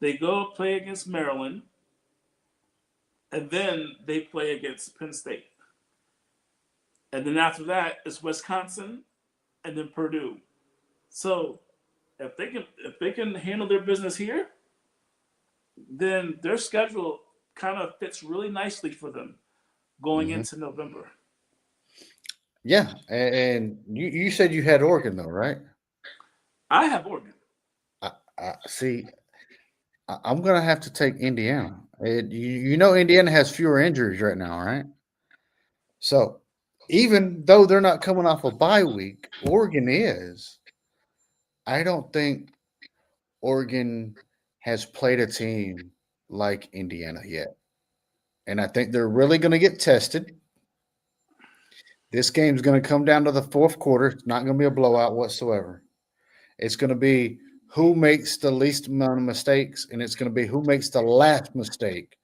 They go play against Maryland, and then they play against Penn State. And then after that, it's Wisconsin, and then Purdue. So if they can handle their business here, then their schedule kind of fits really nicely for them going Mm-hmm. into November. Yeah. And you said you had Oregon, though, right? I have Oregon. I see. I'm going to have to take Indiana. You know, Indiana has fewer injuries right now, right? So even though they're not coming off a bye week, Oregon is. I don't think Oregon has played a team like Indiana yet. And I think they're really going to get tested. This game's going to come down to the fourth quarter. It's not going to be a blowout whatsoever. It's going to be who makes the least amount of mistakes, and it's going to be who makes the last mistake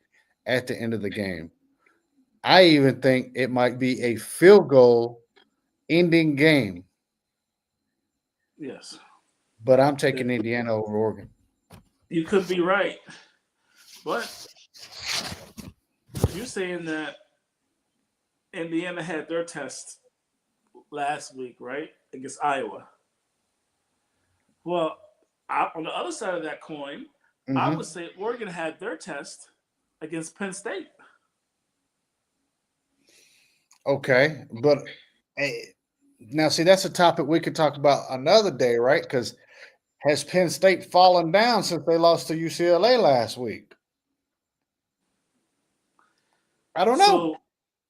at the end of the game. I even think it might be a field goal ending game, Yes, but I'm taking Indiana over Oregon. you could be right, but you're saying that Indiana had their test last week, right, against Iowa. Well, On the other side of that coin, I Mm-hmm. would say Oregon had their test against Penn State. Okay, but eh, now see that's a topic we could talk about another day, right? Because has Penn State fallen down since they lost to UCLA last week? I don't know. So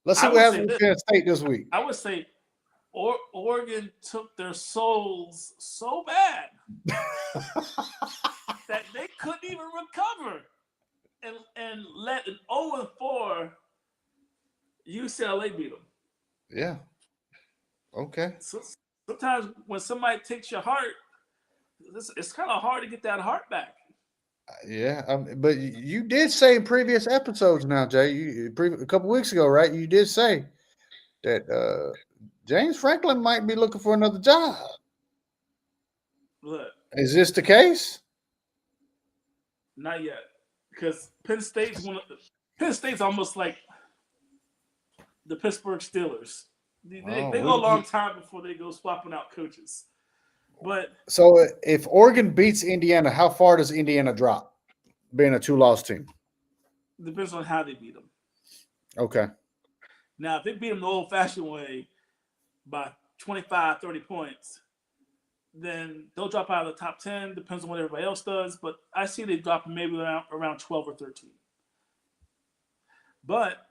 Let's see I what would happens say with this. Penn State this week. I would say Oregon took their souls so bad that they couldn't even recover and let an 0-4 UCLA beat them. Yeah. Okay. So sometimes when somebody takes your heart, it's kind of hard to get that heart back. Yeah. But you did say in previous episodes now, Jay, a couple weeks ago, right? You did say that James Franklin might be looking for another job. Look, Is this the case? not yet, because Penn State's almost like the Pittsburgh Steelers. Oh, They go a long time before they go swapping out coaches. But so if Oregon beats Indiana, how far does Indiana drop? Being a two-loss team. it depends on how they beat them. Okay. Now, if they beat them the old-fashioned way by 25, 30 points, then they'll drop out of the top 10. Depends on what everybody else does. But I see they drop maybe around 12 or 13. But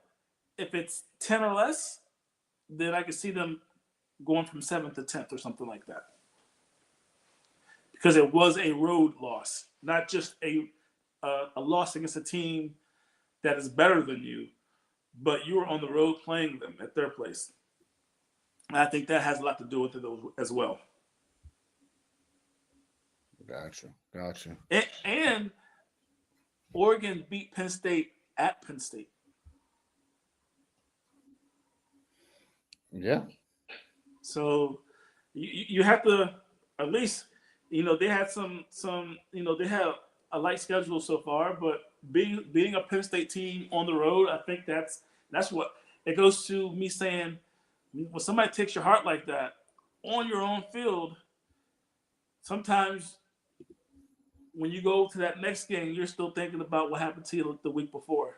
if it's 10 or less, then I can see them going from 7th to 10th or something like that. Because it was a road loss, not just a loss against a team that is better than you, but you were on the road playing them at their place. And I think that has a lot to do with it as well. Gotcha. And Oregon beat Penn State at Penn State. Yeah. So you have to at least, they had they have a light schedule so far, but being a Penn State team on the road, I think that's what it goes to me saying when somebody takes your heart like that on your own field, sometimes when you go to that next game, you're still thinking about what happened to you the week before.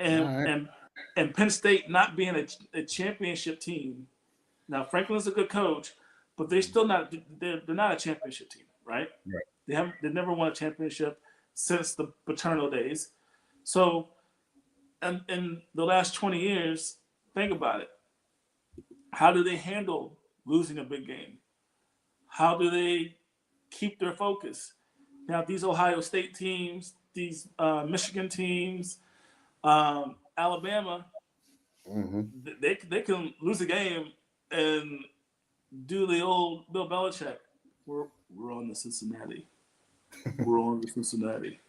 All And right. and and Penn State not being a championship team. Now Franklin's a good coach, but they're not a championship team, right? Right. They never won a championship since the Paterno days. So in the last 20 years, think about it. How do they handle losing a big game? How do they keep their focus? Now these Ohio State teams, these Michigan teams, Alabama, Mm-hmm. they can lose a game and do the old Bill Belichick. We're on the Cincinnati. We're on the Cincinnati.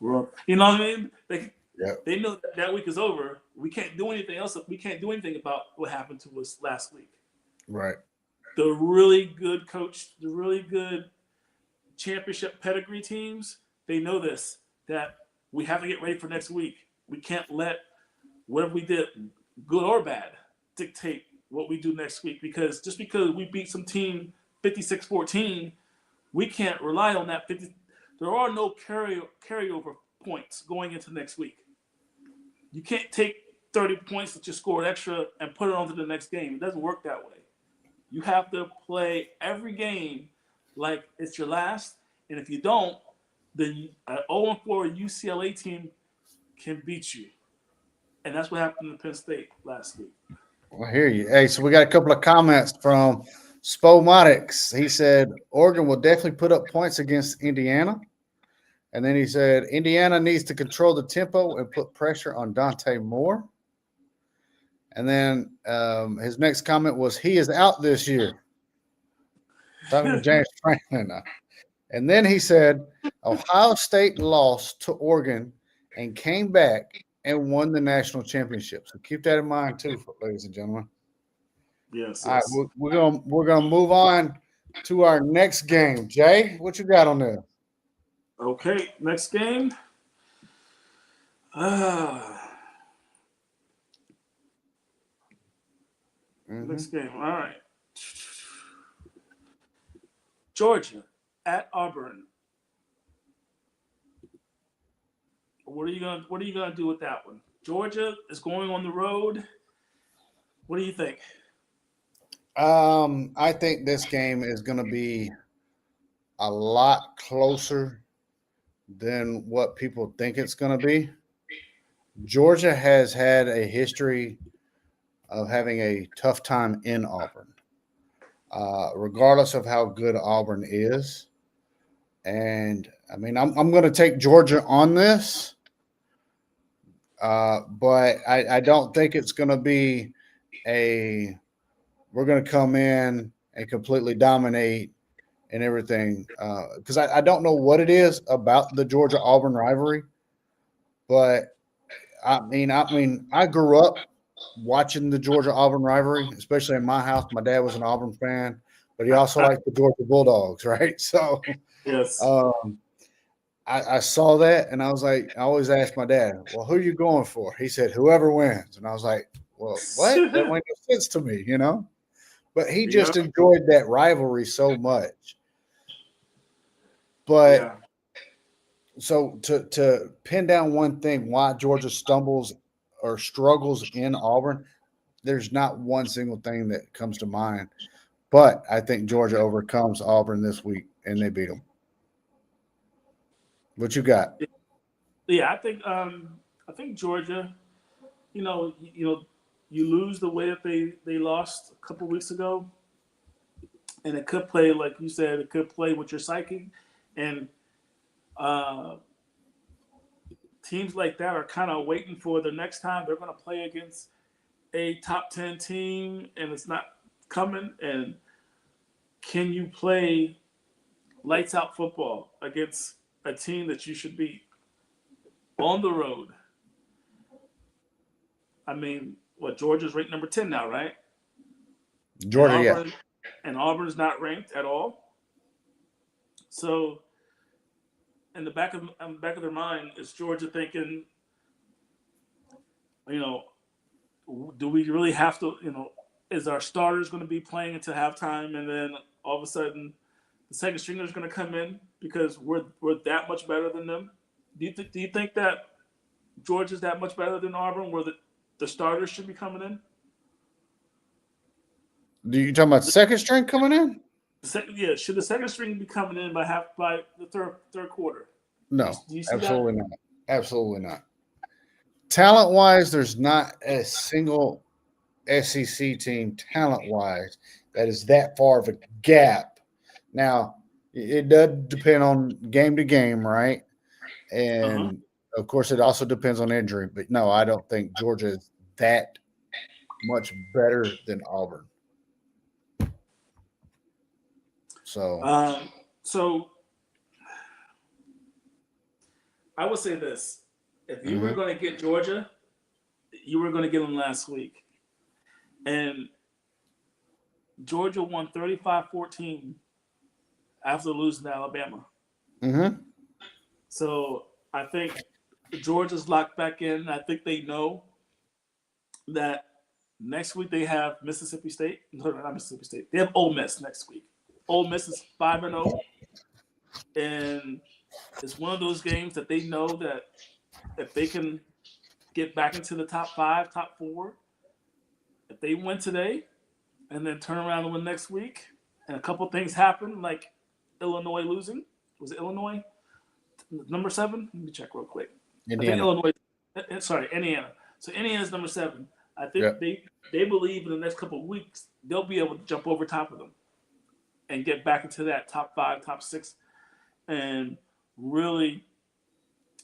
We're on. You know what I mean? Yep. They know that week is over. We can't do anything else. We can't do anything about what happened to us last week. Right. The really good coach, the really good championship pedigree teams, they know this, that we have to get ready for next week. We can't let whatever we did, good or bad, dictate what we do next week, because just because we beat some team 56-14, we can't rely on that 50. There are no carryover points going into next week. You can't take 30 points that you scored extra and put it onto the next game. It doesn't work that way. You have to play every game like it's your last, and if you don't, then an 0-4 UCLA team can beat you. And that's what happened to Penn State last week. I hear you. Hey, so we got a couple of comments from Spomatics. He said Oregon will definitely put up points against Indiana. And then he said Indiana needs to control the tempo and put pressure on Dante Moore. And then his next comment was he is out this year. Talking to James Franklin. And then he said Ohio State lost to Oregon and came back and won the national championship. So keep that in mind too, ladies and gentlemen. Yes, All right, yes. we're gonna move on to our next game. Jay, what you got on there? Okay, next game. Uh, Mm-hmm. next game. All right. Georgia at Auburn. What are you gonna do with that one? Georgia is going on the road. What do you think? I think this game is going to be a lot closer than what people think it's going to be. Georgia has had a history of having a tough time in Auburn, regardless of how good Auburn is. And I mean, I'm going to take Georgia on this, but I don't think it's going to be a we're going to come in and completely dominate and everything. Because I don't know what it is about the Georgia Auburn rivalry, but I grew up watching the Georgia Auburn rivalry, especially in my house. My dad was an Auburn fan, but he also liked the Georgia Bulldogs, right? So Yes. um, I saw that and I was like, I always asked my dad, well, who are you going for? He said, whoever wins. And I was like, well, what? That makes no sense to me, you know? But he Yeah. just enjoyed that rivalry so much. But Yeah. so to pin down one thing why Georgia stumbles or struggles in Auburn, there's not one single thing that comes to mind. But I think Georgia overcomes Auburn this week and they beat them. What you got? Yeah. I think Georgia. You lose the way that they lost a couple weeks ago, and it could play like you said. It could play with your psyche, and uh, teams like that are kind of waiting for the next time they're going to play against a top 10 team, and it's not coming. And can you play lights out football against a team that you should beat on the road? I mean, what Georgia's ranked number 10 now, right? And Georgia, yes. Auburn's not ranked at all. So in the back of their mind is Georgia thinking, you know, do we really have to, is our starters going to be playing until halftime, and then all of a sudden the second stringer is going to come in because we're that much better than them? Do you think that Georgia's that much better than Auburn, where the starters should be coming in? Do you talking about second string coming in? Yeah, should the second string be coming in by the third quarter? No, Do you see that? absolutely not. Absolutely not. Talent wise, there's not a single SEC team talent wise that is that far of a gap. Now, it does depend on game to game, right? Uh huh. And of course, it also depends on injury. But no, I don't think Georgia is that much better than Auburn. So, So I would say this: if you were mhm. going to get Georgia, you were going to get them last week, and Georgia won 35-14 after losing to Alabama. Mhm. So I think Georgia's locked back in. I think they know that next week they have Mississippi State. No, not Mississippi State. They have Ole Miss next week. Ole Miss is 5-0, and it's one of those games that they know that if they can get back into the top five, top four, if they win today and then turn around and win next week, and a couple things happen like Illinois losing. Was it Illinois number 7? Let me check real quick. I think Indiana. Illinois. Sorry, Indiana. So Indiana's number 7. I think Yep. they believe in the next couple of weeks they'll be able to jump over top of them and get back into that top 5, top 6, and really,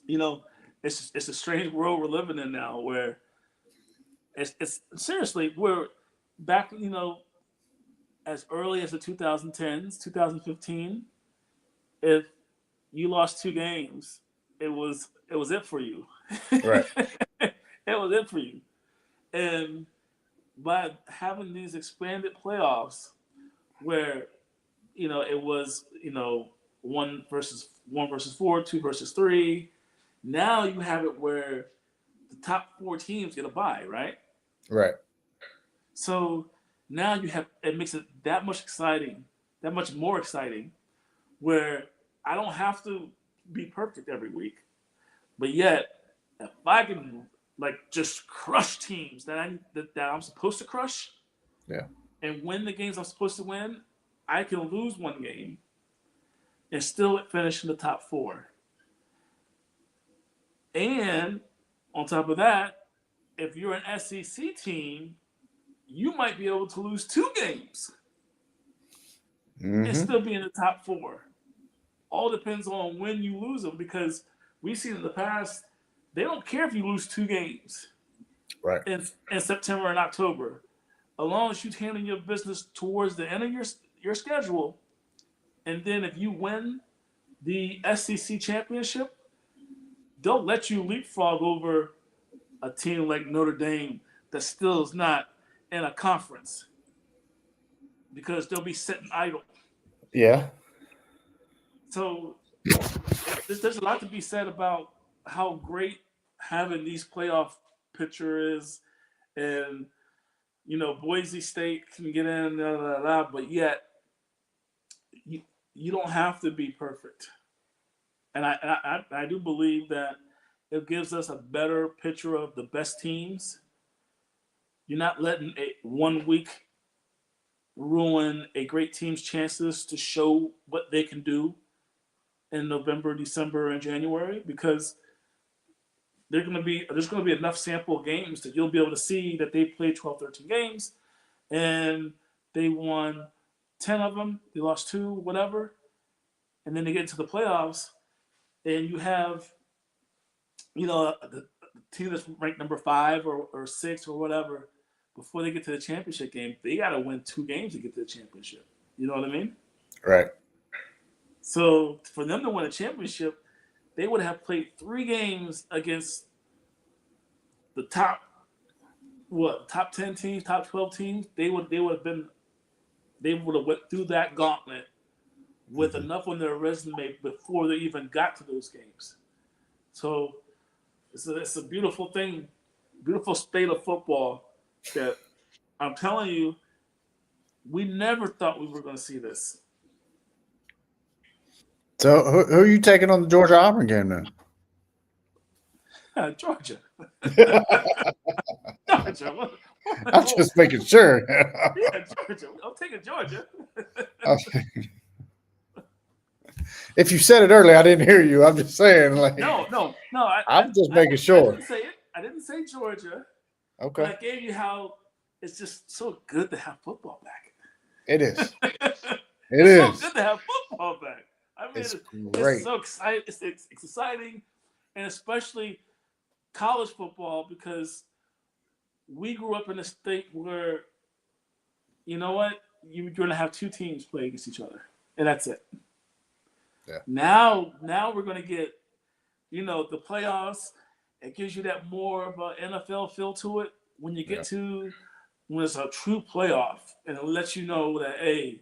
you know, it's a strange world we're living in now where it's seriously we're back, as early as the 2010s, 2015. If you lost 2 games, it was it for you. Right. It was it for you. And by having these expanded playoffs where it was one versus four, 2 versus 3. Now you have it where the top 4 teams get a bye, right? Right. So now you have it makes it that much more exciting where I don't have to be perfect every week, but yet if I can like just crush teams that I'm supposed to crush, Yeah. and win the games I'm supposed to win, I can lose one game and still finish in the top 4. And on top of that, if you're an SEC team, you might be able to lose 2 games and Mm-hmm. still be in the top 4. All depends on when you lose them, because we've seen in the past, they don't care if you lose 2 games Right. in September and October. As long as you're handling your business towards the end of your schedule, and then if you win the SEC championship, they'll let you leapfrog over a team like Notre Dame that still is not in a conference, because they'll be sitting idle. Yeah. So there's a lot to be said about how great having these playoff picture is, and Boise State can get in, but yet you, you don't have to be perfect. And I do believe that it gives us a better picture of the best teams. You're not letting 1 week ruin a great team's chances to show what they can do in November, December, and January, because there's going to be enough sample games that you'll be able to see that they played 12, 13 games and they won 10 of them, they lost 2, whatever, and then they get into the playoffs and you have the team that's ranked number 5 or 6 or whatever, before they get to the championship game, they got to win 2 games to get to the championship. You know what I mean? Right. So for them to win a championship, they would have played 3 games against the top 10 teams, top 12 teams. They would have went through that gauntlet with enough on their resume before they even got to those games. So it's a beautiful thing, beautiful state of football that I'm telling you, we never thought we were going to see this. So who are you taking on the Georgia Auburn game then? Georgia. Georgia. I'm just making sure. Yeah, Georgia. I'm taking Georgia. If you said it earlier, I didn't hear you. I'm just saying, like, No. I'm just making I sure. didn't say it. I didn't say Georgia. But Okay. I gave you how it's just so good to have football back. It is. It's so good to have football back. I mean, It's it's great. so exciting. It's exciting, and especially college football, because we grew up in a state where, you know what, you're going to have 2 teams play against each other, and that's it. Yeah. Now we're going to get, the playoffs. It gives you that more of an NFL feel to it when you get to when it's a true playoff, and it lets you know that, hey,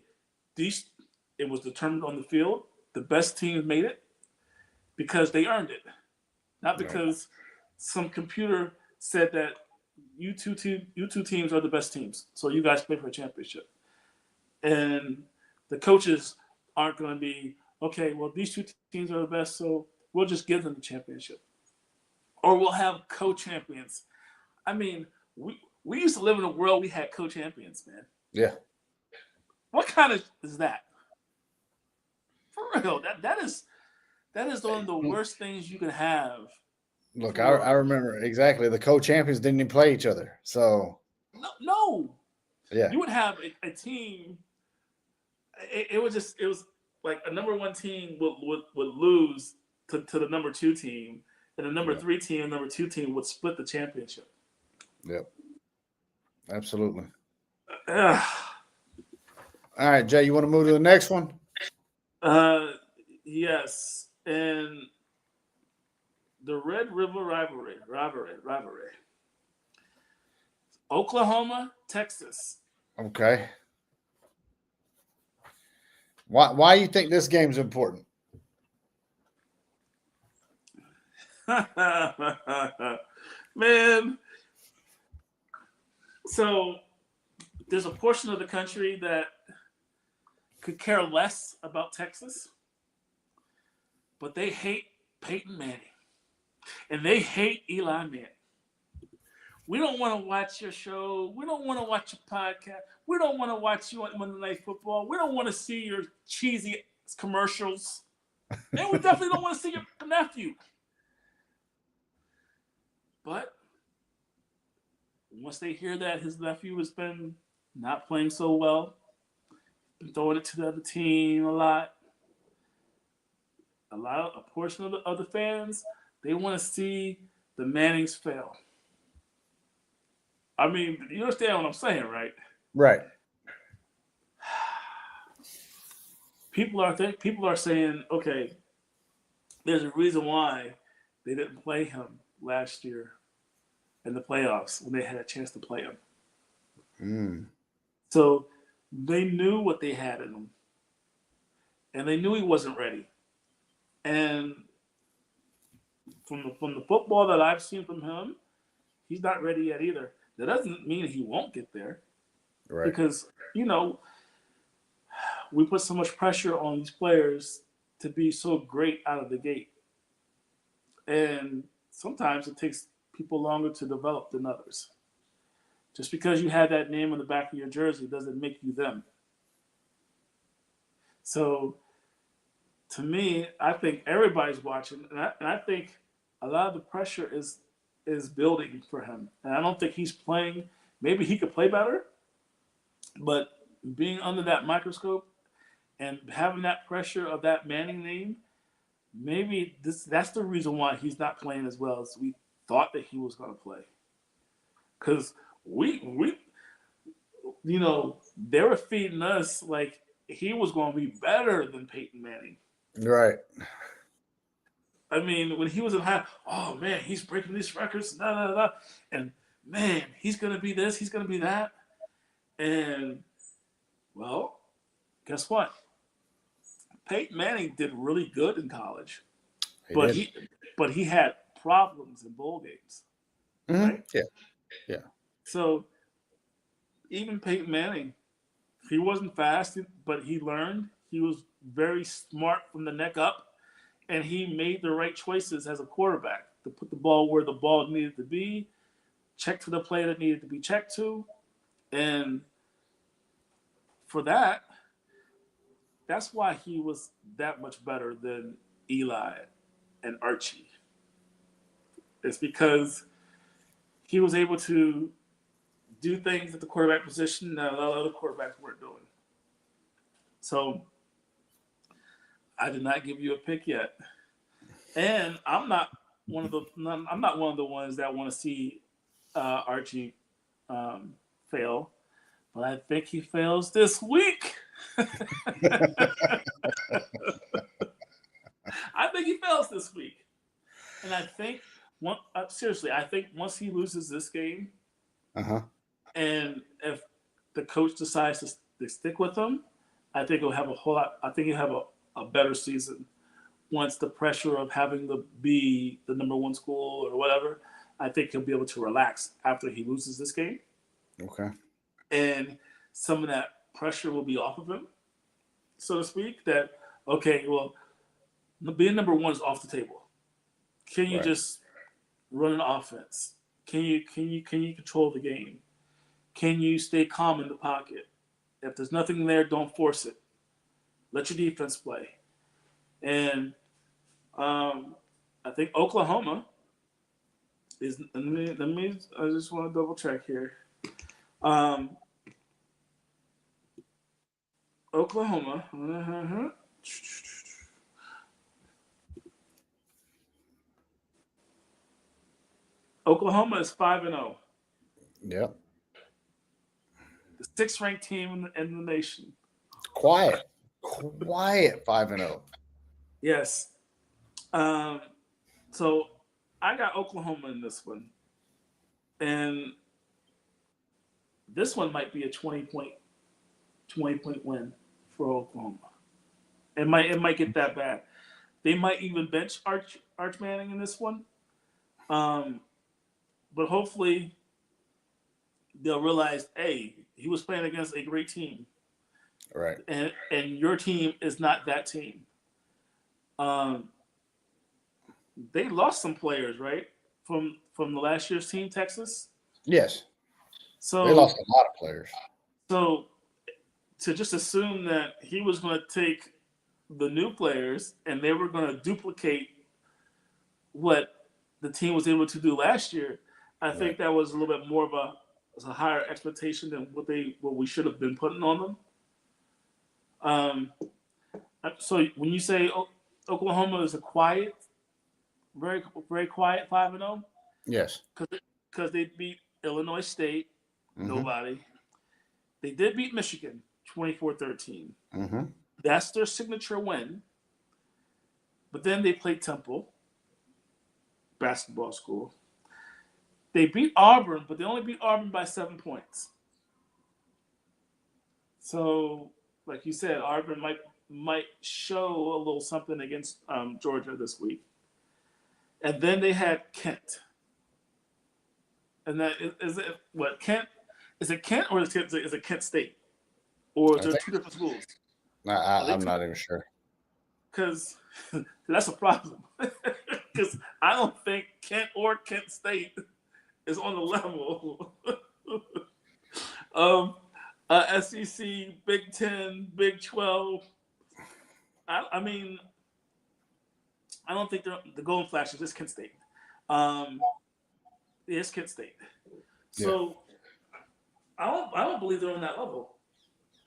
it was determined on the field. The best teams made it because they earned it, not because some computer said that you two teams are the best teams, so you guys play for a championship. And the coaches aren't going to be, okay, well, these 2 teams are the best, so we'll just give them the championship, or we'll have co-champions. I mean, we used to live in a world we had co-champions, man. Yeah. What kind of is that? For real, that is one of the worst things you can have. Look, I remember exactly. The co-champions didn't even play each other. So No. yeah, You would have a team. It was like a number 1 team would lose to the number 2 team, and the number 3 team and number 2 team would split the championship. Yep. Absolutely. Uh, All right, Jay, you want to move to the next one? yes, and the Red River rivalry. Oklahoma, Texas. Okay. Why you think this game's important? Man, so there's a portion of the country that could care less about Texas. but they hate Peyton Manning. And they hate Eli Manning. We don't want to watch your show. We don't want to watch your podcast. We don't want to watch you on Monday Night Football. We don't want to see your cheesy commercials. And we definitely don't want to see your nephew. But once they hear that his nephew has been not playing so well, been throwing it to the other team a portion of the other fans, they want to see the Mannings fail. I mean, you understand what I'm saying, right? Right. People are saying, okay, there's a reason why they didn't play him last year in the playoffs when they had a chance to play him. So they knew what they had in him, and they knew he wasn't ready. And from the football that I've seen from him, he's not ready yet either. That doesn't mean he won't get there, Right. because we put so much pressure on these players to be so great out of the gate, and sometimes it takes people longer to develop than others. Just because you have that name on the back of your jersey doesn't make you them. So, to me, I think everybody's watching, and I think a lot of the pressure is building for him. And I don't think he's playing. Maybe he could play better, but being under that microscope and having that pressure of that Manning name, maybe that's the reason why he's not playing as well as we thought that he was going to play. Because we they were feeding us like he was going to be better than Peyton Manning. Right. I mean, when he was in high, oh man, he's breaking these records, and man, he's going to be this, he's going to be that. And, well, guess what? Peyton Manning did really good in college, but he had problems in bowl games, right? Yeah. So even Peyton Manning, he wasn't fast, but he learned. He was very smart from the neck up, and he made the right choices as a quarterback to put the ball where the ball needed to be, check for the play that needed to be checked to, and for that, that's why he was that much better than Eli and Archie. It's because he was able to do things at the quarterback position that a lot of other quarterbacks weren't doing. So I did not give you a pick yet, and I'm not one of the ones that want to see Archie fail, but I think he fails this week. I think he fails this week, and I think seriously, I think once he loses this game, and if the coach decides to stick with him, I think he'll have a whole lot. I think he'll have a better season once the pressure of having to be the number one school or whatever. I think he'll be able to relax after he loses this game. Okay. And some of that pressure will be off of him, so to speak. That okay, well, being number one is off the table. Can you just run an offense? Can you control the game? Can you stay calm in the pocket? If there's nothing there, don't force it. Let your defense play. And I think Oklahoma is. Let me. I just want to double check here. Oklahoma. Oklahoma is 5-0. Yep. The sixth-ranked team in the nation. Quiet 5-0. Yes. So I got Oklahoma in this one, and this one might be a 20-point win for Oklahoma. It might get that bad. They might even bench Arch Manning in this one. But hopefully they'll realize, hey, he was playing against a great team. Right. And your team is not that team. they lost some players, right? From the last year's team, Texas. Yes, they So lost a lot of players. so to just assume that he was going to take the new players and they were going to duplicate what the team was able to do last year, I Right. think that was a little bit more of a higher expectation than what we should have been putting on them. Um, so when you say Oklahoma is a quiet, very quiet 5-0, Yes. because they beat Illinois State, Mm-hmm. nobody. They did beat Michigan 24-13. Mm-hmm. That's their signature win. But then they played Temple basketball school. They beat Auburn, but they only beat Auburn by 7 points. So, like you said, Auburn might show a little something against Georgia this week. And then they had Kent. And that is it. What Kent? Is it Kent or is it Kent State? Or is I there think two different schools? Are they I'm two? not even sure. Because that's a problem. Because I don't think Kent or Kent State is on the level of SEC, Big Ten, Big 12. I mean, I don't think they're the Golden Flashes. It's Kent State. Um, it's Kent State. Yeah. So I don't believe they're on that level.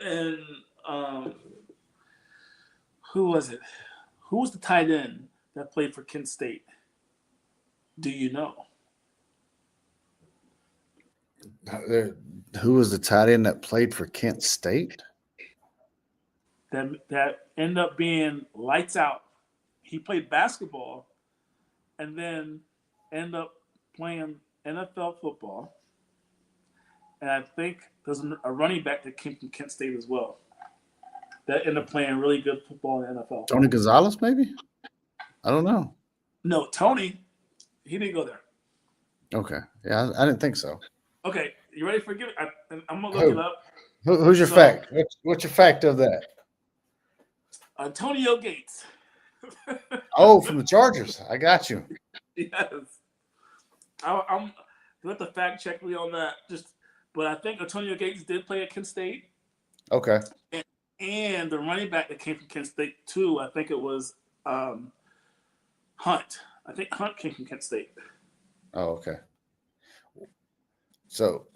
And um, who was it? Who was the tight end that played for Kent State? Do you know? Who was the tight end that played for Kent State? That ended up being lights out. He played basketball and then ended up playing NFL football. And I think there's a running back that came from Kent State as well. That ended up playing really good football in the NFL. Tony Gonzalez, maybe? I don't know. No, Tony, he didn't go there. Okay. Yeah, I didn't think so. Okay, you ready for it? I'm gonna look Who? it up. Who's your So, fact? What's your fact of that? Antonio Gates. Oh, from the Chargers. I got you. Yes. I'm let the fact check me on that. But I think Antonio Gates did play at Kent State, Okay. and the running back that came from Kent State too. I think it was Hunt. I think Hunt came from Kent State. Oh, okay. So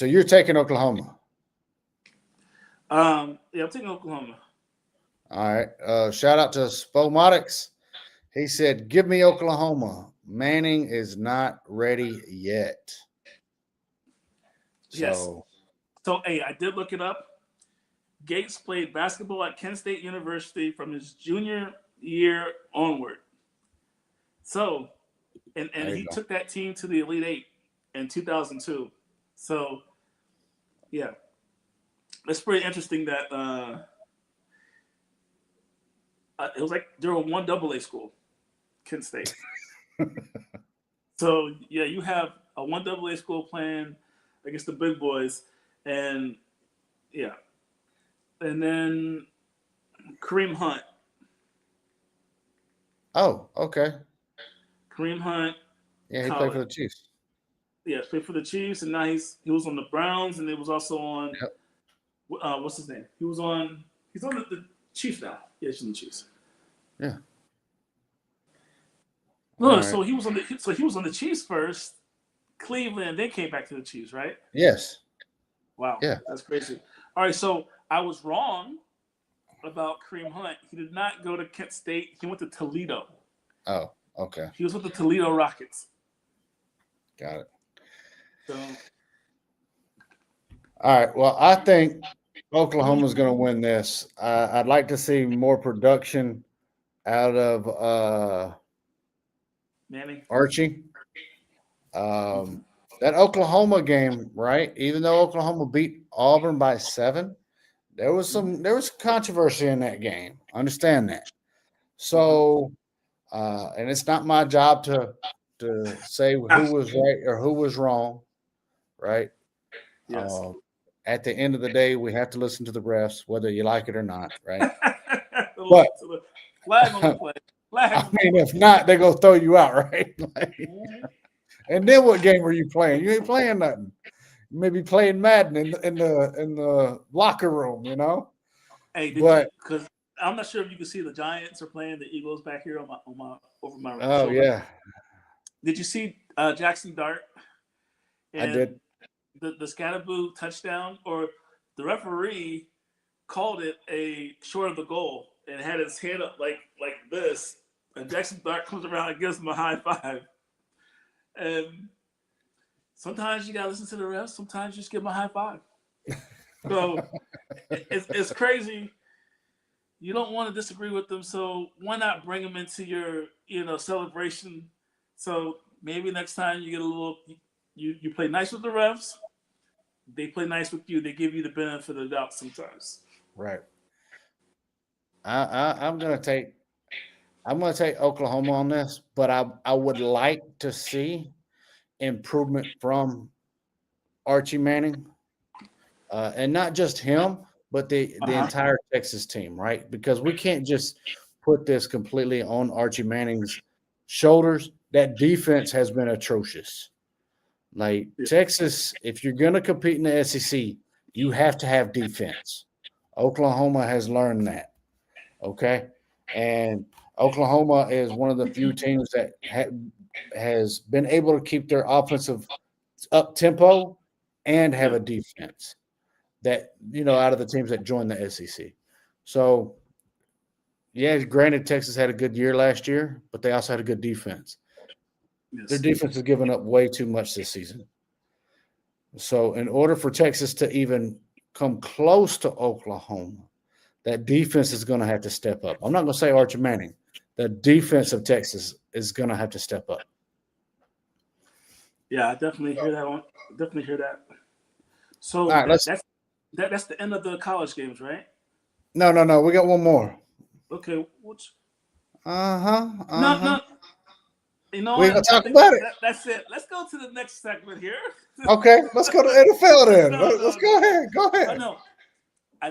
you're taking Oklahoma. Yeah, I'm taking Oklahoma. All right. Shout out to Spomotics. He said, "Give me Oklahoma. Manning is not ready yet." Yes. So, So, hey, I did look it up. Gates played basketball at Kent State University from his junior year onward. So, and there you he go. took that team to the Elite Eight in 2002. So, yeah, it's pretty interesting that it was like they were one double A school, Kent State. So yeah, you have a one double A school playing against the big boys, and yeah, and then Kareem Hunt. Oh, okay. Kareem Hunt, Yeah, he played for college. the Chiefs. Yeah, played for the Chiefs, and now he was on the Browns, and it was also on Yep. what's his name? He's on the Chiefs now. Yeah, he's on the Chiefs. Yeah. No, All right. so he was on the Chiefs first, Cleveland, then came back to the Chiefs, right? Yes. Wow, Yeah. that's crazy. All right, so I was wrong about Kareem Hunt. He did not go to Kent State. He went to Toledo. Oh, okay. He was with the Toledo Rockets. Got it. So, All right. Well, I think Oklahoma's going to win this. I'd like to see more production out of Manning. Archie. That Oklahoma game, right? Even though Oklahoma beat Auburn by 7, there was controversy in that game. Understand that. So, and it's not my job to say who was right or who was wrong, right? Yes. At the end of the day, we have to listen to the refs, whether you like it or not, right? Listen But to the flag on the play. I Flag. mean, if not, they're gonna throw you out, right? Mhm. And then what game are you playing? You ain't playing nothing. You may be playing Madden in the locker room, you know. Hey, did you? But Because I'm not sure if you can see the Giants are playing the Eagles back here on my over my oh shoulder. yeah, Did you see Jackson Dart I and did. the Scatterboo touchdown? Or the referee called it a short of the goal and had his hand up like this, and Jackson Dart comes around and gives him a high five. And sometimes you gotta listen to the refs. Sometimes you just give them a high five. So it's crazy. You don't want to disagree with them, so why not bring them into your celebration? So maybe next time you get a little, you play nice with the refs. They play nice with you. They give you the benefit of the doubt sometimes. Right. I'm gonna take Oklahoma on this, but I would like to see improvement from Archie Manning, and not just him, but the Uh huh. entire Texas team, right? Because we can't just put this completely on Archie Manning's shoulders. That defense has been atrocious. Like Yeah. Texas, if you're going to compete in the SEC, you have to have defense. Oklahoma has learned that. Okay. And Oklahoma is one of the few teams that has been able to keep their offensive up tempo and have Yeah. a defense that, out of the teams that joined the SEC. So, yeah, granted, Texas had a good year last year, but they also had a good defense. Their Yes. defense has given up way too much this season. So, in order for Texas to even come close to Oklahoma, that defense is going to have to step up. I'm not going to say Archie Manning. The defense of Texas is going to have to step up. Yeah, I definitely hear that one. Definitely hear that. All So right, let's. that's the end of the college games, right? No, no, no. We got one more. Okay. Which Uh huh. Uh no, huh. no. You know We ain't what? gonna I talk think about it. that's it. Let's go to the next segment here. Okay, let's go to NFL then. No, Let's no, go no. ahead. Go Oh ahead. no. I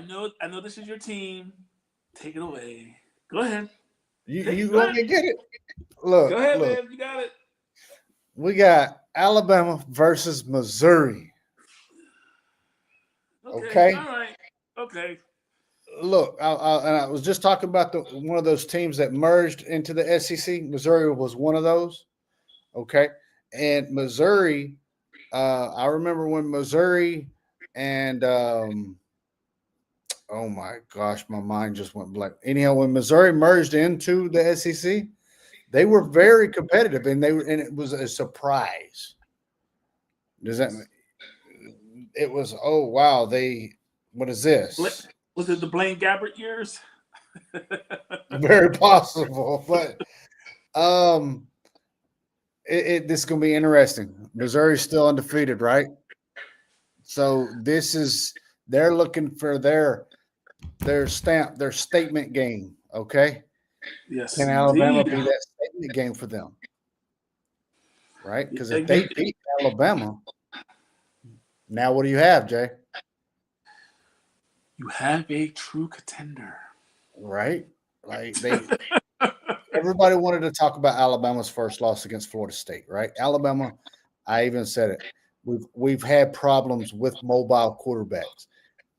know this is your team. Take it away. Go ahead. You Go want ahead. me to get it? Go Look, ahead, look. man. You got it. We got Alabama versus Missouri. Okay. Okay. All right. Okay. Look, I was just talking about one of those teams that merged into the SEC. Missouri was one of those. Okay, and Missouri. I remember when Missouri and oh my gosh, my mind just went blank. Anyhow, when Missouri merged into the SEC, they were very competitive, and it was a surprise. Does that? It was. Oh wow, they. What is Bla- this? was it the Blaine Gabbert years? Very possible, but um, this is going to be interesting. Missouri's still undefeated, right? So this is they're looking for their statement game. Okay, Yes, can Alabama indeed. be that statement game for them? Right? Because if You, they beat Alabama, now what do you have, Jay? you have a true contender. Right? Like everybody wanted to talk about Alabama's first loss against Florida State, right? Alabama, I even said it. We've had problems with mobile quarterbacks.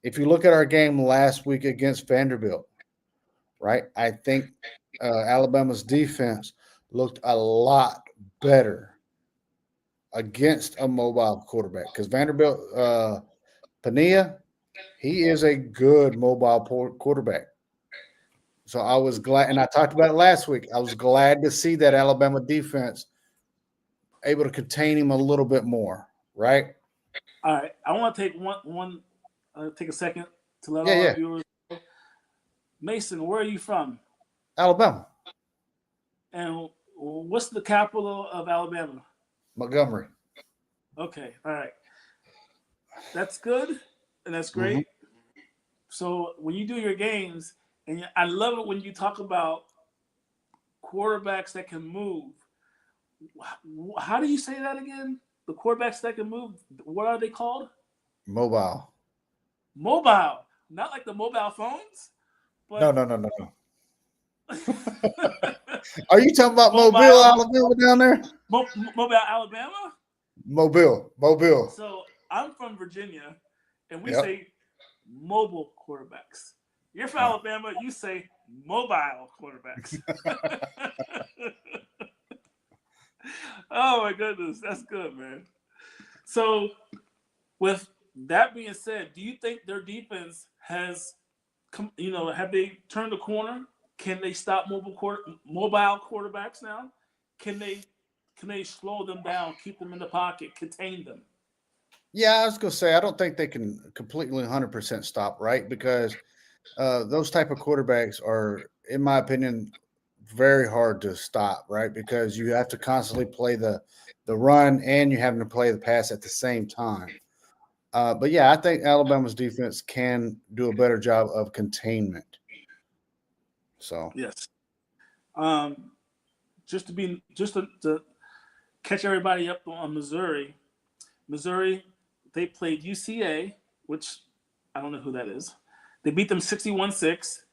If you look at our game last week against Vanderbilt, right? I think Alabama's defense looked a lot better against a mobile quarterback because Vanderbilt, Pania, he is a good mobile quarterback. So I was glad, and I talked about it last week. I was glad to see that Alabama defense able to contain him a little bit more, right? All right, I want to take one take a second to let Yeah, all our yeah. viewers know. Mason, where are you from? Alabama, And what's the capital of Alabama? Montgomery. Okay, all right. That's good and that's Mm-hmm. great. So when you do your games, and I love it when you talk about quarterbacks that can move. How do you say that again? The quarterbacks that can move. What are they called? Mobile. Mobile. Not like the mobile phones, No, but no, no, no, no. Are you talking about Mobile, Alabama down there? Mobile, Alabama? Mobile. So I'm from Virginia, and we Yep. say mobile quarterbacks. You're from Alabama, you say mobile quarterbacks. Oh my goodness, that's good, man. So, with that being said, do you think their defense has, have they turned the corner? Can they stop mobile quarterbacks now? Can they slow them down, keep them in the pocket, contain them? Yeah, I was gonna say I don't think they can completely 100% stop, right? Because those type of quarterbacks are, in my opinion, very hard to stop, right? Because you have to constantly play the run and you having to play the pass at the same time. But yeah, I think Alabama's defense can do a better job of containment. So Yes. Um, just to catch everybody up on Missouri. Missouri, they played UCA, which I don't know who that is. They beat them 61-6.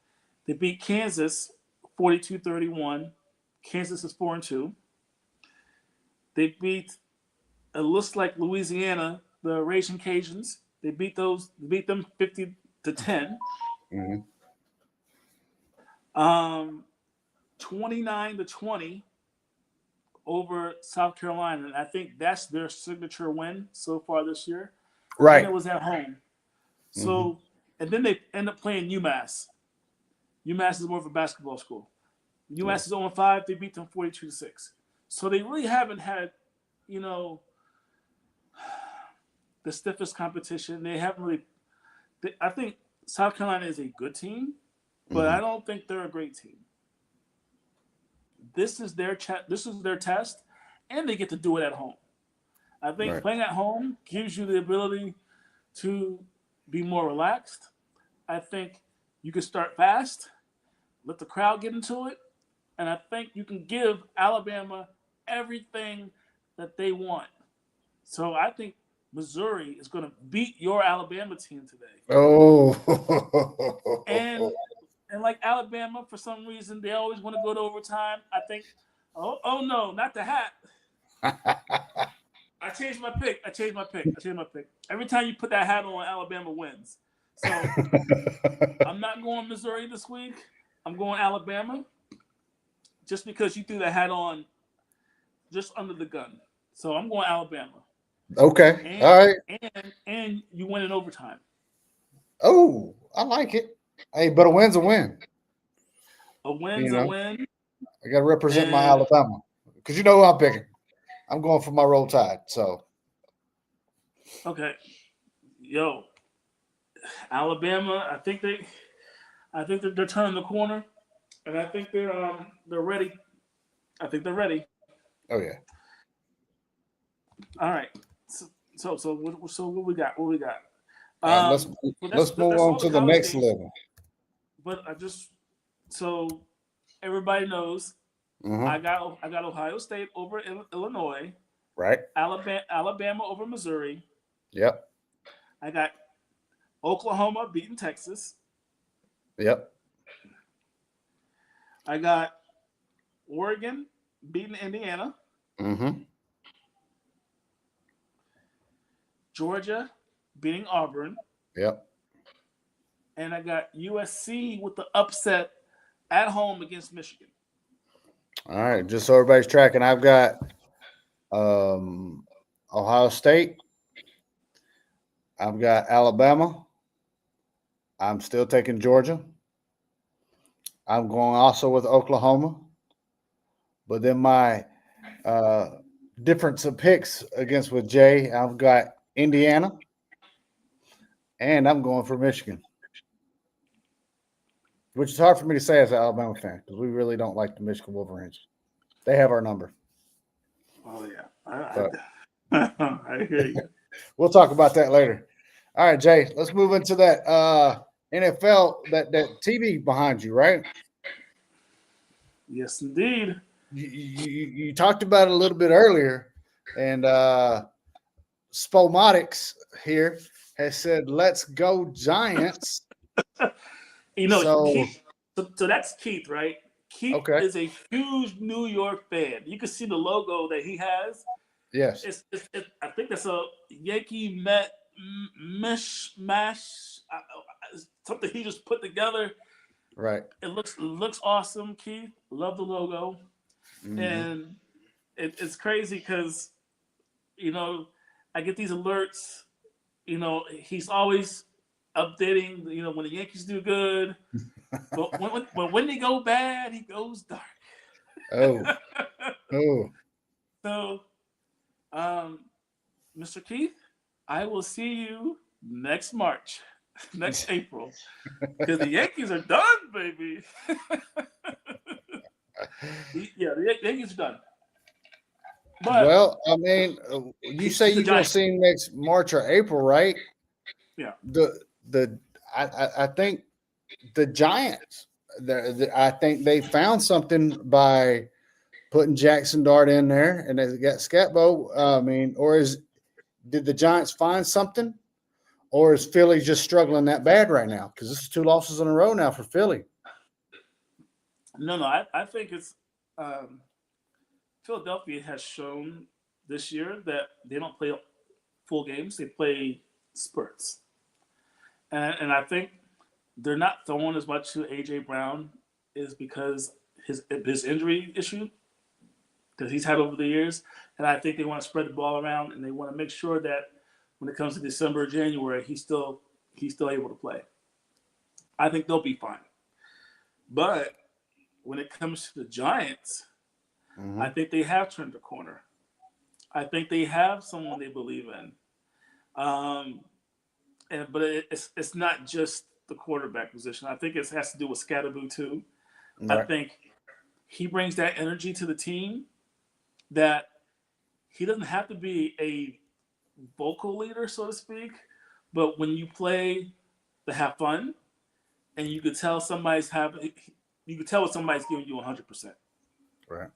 They beat Kansas 42-31. Kansas is 4-2. They beat, it looks like, Louisiana, the Raging Cajuns. They beat them 50-10. mhm. 29-20 over South Carolina. And I think that's their signature win so far this year. Right. And it was at home. So, and then they end up playing UMass. UMass is more of a basketball school. UMass is 0-5. They beat them 42-6. So they really haven't had, the stiffest competition. They haven't really. I think South Carolina is a good team, but I don't think they're a great team. This is their test, and they get to do it at home. I think playing at home gives you the ability to be more relaxed. I think you can start fast, let the crowd get into it, and I think you can give Alabama everything that they want. So I think Missouri is going to beat your Alabama team today. Oh. And like Alabama, for some reason, they always want to go to overtime. I think, oh no, not the hat. I changed my pick. Every time you put that hat on, Alabama wins. So I'm not going Missouri this week. I'm going Alabama just because you threw the hat on just under the gun. So I'm going Alabama. Okay. All right. And you win in overtime. Oh, I like it. Hey, but a win's a win. A win's a win. I got to represent my Alabama because you know who I'm picking. I'm going for my Roll Tide. So, okay, Alabama. I think they're turning the corner, and I think they're ready. I think they're ready. Oh yeah. All right. So what we got? What we got? Let's move on to the next level. But so everybody knows I got Ohio State over Illinois. Right. Alabama over Missouri. Yep. I got Oklahoma beating Texas. Yep. I got Oregon beating Indiana. Mm-hmm. Georgia beating Auburn. Yep. And I got USC with the upset at home against Michigan. All right, just so everybody's tracking, I've got Ohio State. I've got Alabama. I'm still taking Georgia. I'm going also with Oklahoma. But then my difference of picks against with Jay, I've got Indiana. And I'm going for Michigan. Which is hard for me to say as an Alabama fan because we really don't like the Michigan Wolverines. They have our number. Oh, yeah. I hear you. We'll talk about that later. All right, Jay, let's move into that NFL, that TV behind you, right? Yes, indeed. You talked about it a little bit earlier, and Spomotics here has said, "Let's go Giants." So that's Keith, right? Keith Okay. is a huge New York fan. You can see the logo that he has. Yes. I think that's a Yankee Met mishmash, something he just put together. Right. It looks awesome, Keith. Love the logo, Mm-hmm. and it's crazy because you know I get these alerts. He's always updating. When the Yankees do good, but when they go bad, he goes dark. Oh. Oh. So, um, Mr. Keith, I will see you next March, next April, because the Yankees are done, baby. Yeah, the Yankees are done. But Well, I mean, you say it's the you're going to Giants. see him next March or April, right? Yeah. The I think the Giants. I think they found something by putting Jackson Dart in there, and they got Scatbo. I mean, did the Giants find something, or is Philly just struggling that bad right now? Because this is 2 losses in a row now for Philly. No, I think it's um, Philadelphia has shown this year that they don't play full games; they play spurts, and I think they're not throwing as much to AJ Brown is because his injury issue because he's had over the years, and I think they want to spread the ball around and they want to make sure that when it comes to December, January, he's still able to play. I think they'll be fine. But when it comes to the Giants, Mm-hmm. I think they have turned the corner. I think they have someone they believe in. Um, but it's not just the quarterback position. I think it has to do with Scatterboo too. I Right. think he brings that energy to the team that he doesn't have to be a vocal leader, so to speak. But when you play to have fun, and you could tell when somebody's giving you 100%, Right.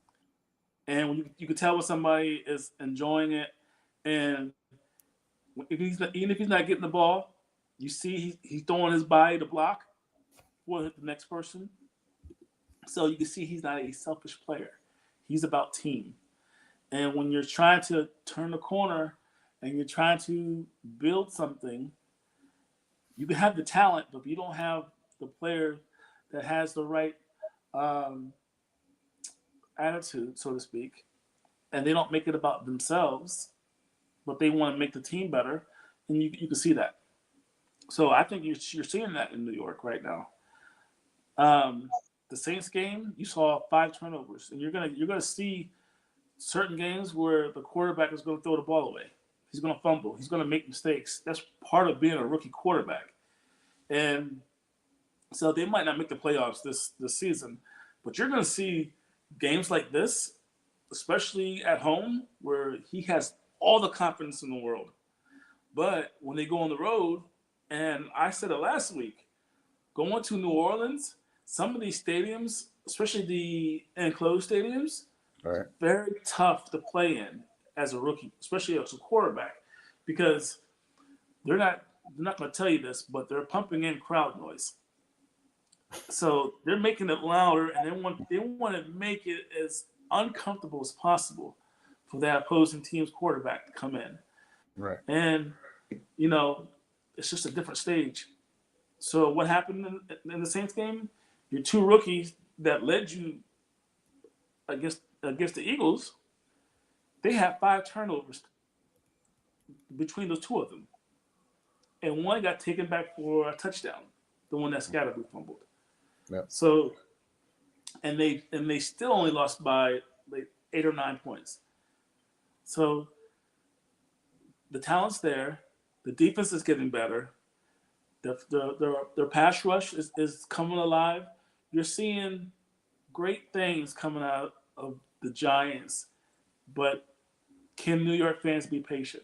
and when you could tell when somebody is enjoying it, and even if he's not getting the ball, you see he's throwing his body to block for the next person. So you can see he's not a selfish player. He's about team. And when you're trying to turn the corner and you're trying to build something, you can have the talent, but if you don't have the player that has the right um, attitude, so to speak, and they don't make it about themselves, but they want to make the team better, and you can see that. So I think you're seeing that in New York right now. Um, the Saints game, you saw 5 turnovers, and you're gonna see certain games where the quarterback is going to throw the ball away. He's going to fumble. He's going to make mistakes. That's part of being a rookie quarterback. And so they might not make the playoffs this season, but you're going to see games like this, especially at home, where he has all the confidence in the world. But when they go on the road, and I said it last week, going to New Orleans, some of these stadiums, especially the enclosed stadiums, Right. very tough to play in as a rookie, especially as a quarterback, because they're not going to tell you this, but they're pumping in crowd noise. So they're making it louder, and they want to make it as uncomfortable as possible for that opposing team's quarterback to come in. Right. And you know, it's just a different stage. So what happened in the Saints game? Your 2 rookies that led you against the Eagles, they had 5 turnovers between those 2 of them, and one got taken back for a touchdown, the one that Scatterboo fumbled. Yep. So and they still only lost by like 8 or 9 points. So the talent's there, the defense is getting better, their pass rush is coming alive. You're seeing great things coming out of the Giants, but can New York fans be patient?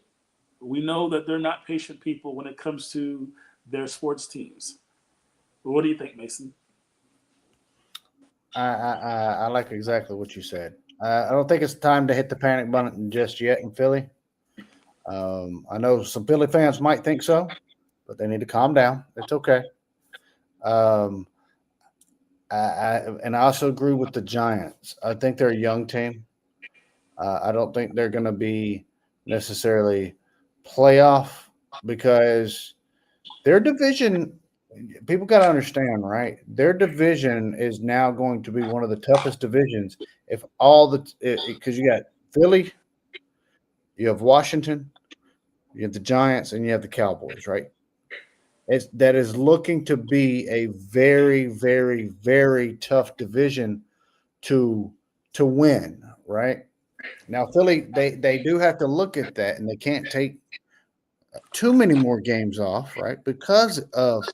We know that they're not patient people when it comes to their sports teams. But what do you think, Mason? I like exactly what you said. I don't think it's time to hit the panic button just yet in Philly. I know some Philly fans might think so, but they need to calm down. It's okay. Um, And I also agree with the Giants. I think they're a young team. I don't think they're going to be necessarily playoff because their division. People got to understand, right? Their division is now going to be one of the toughest divisions. If all the because you got Philly, you have Washington, you have the Giants, and you have the Cowboys, right? That is looking to be a very, very, very tough division to win, right? Now, Philly, they do have to look at that, and they can't take too many more games off, right? Because of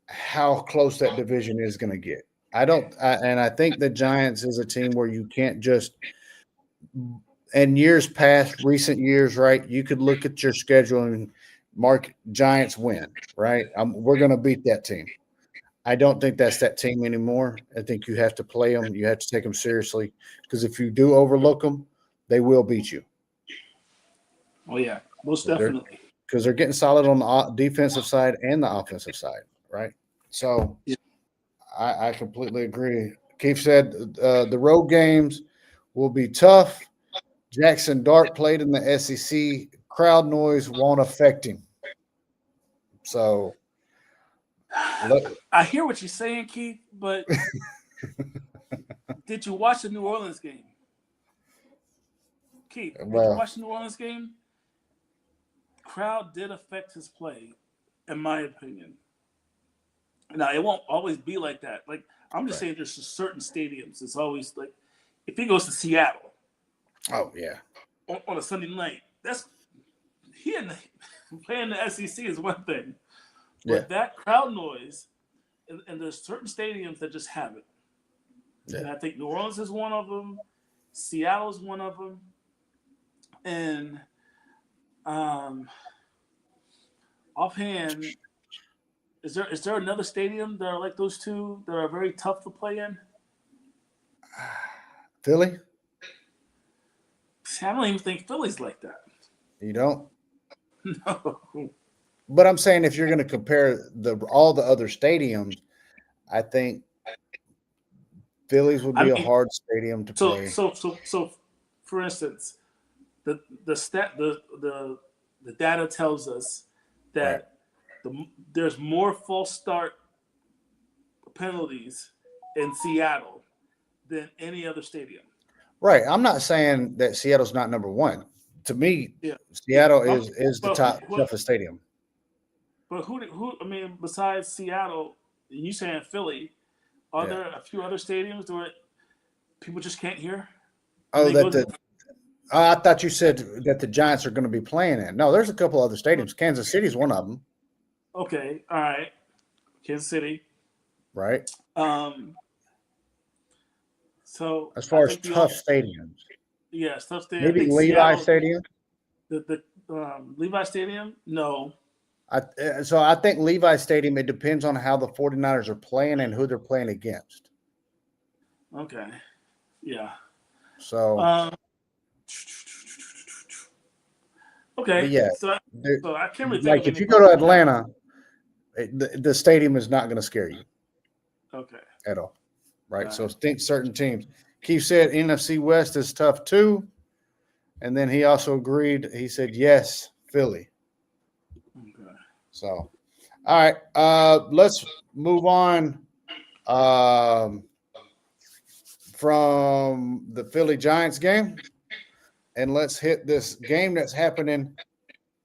how close that division is going to get. And I think the Giants is a team where you can't just in years past, recent years, right? You could look at your schedule and mark Giants win, right? We're going to beat that team. I don't think that's that team anymore. I think you have to play them. You have to take them seriously because if you do overlook them, they will beat you. Oh yeah, most They're definitely. because they're getting solid on the defensive side and the offensive side, right? So Yeah. I completely agree. Keith said the road games will be tough. Jackson Dart played in the SEC. Crowd noise won't affect him. So, I hear what you're saying, Keith, but did you watch the New Orleans game? Keith, did you well, watch the New Orleans game? Crowd did affect his play, in my opinion. Now it won't always be like that. Like I'm just right. saying, there's just certain stadiums. It's always like if he goes to Seattle Oh yeah, on a Sunday night, that's he and playing the SEC is one thing, yeah, but that crowd noise, and there's certain stadiums that just have it. yeah. And I think New Orleans is one of them. Seattle is one of them, and um, offhand, is there another stadium that are like those two that are very tough to play in? Philly, See, I don't even think Philly's like that. you don't. No. But I'm saying if you're going to compare the all the other stadiums, I think Phillies would be I a mean, hard stadium to so play. so so so for instance, the stat the data tells us Right. that there's more false start penalties in Seattle than any other stadium. Right. I'm not saying that Seattle's not number one. To me, Yeah, yeah. Seattle is the But who, top toughest stadium. but who? I mean, besides Seattle, you saying Philly? Are Yeah. there a few other stadiums where people just can't hear when Oh, they go that to? the I thought you said that the Giants are going to be playing in. No, there's a couple other stadiums. Kansas City's one of them, Okay, all right, Kansas City. right? Um, so As I far as think the tough only stadiums, yeah stuff there. I maybe think Levi Seattle, Stadium. the Levi Stadium. No, So I think Levi Stadium. It depends on how the 49ers are playing and who they're playing against. okay, yeah. So, Um, but okay, yeah, so I can't really think like of if you anybody go to right now. Atlanta, the stadium is not going to scare you Okay, at all, all right? So right. think certain teams. Keith said NFC West is tough too, and then he also agreed. He said yes, Philly. Okay. So, all right, let's move on from the Philly Giants game, and let's hit this game that's happening.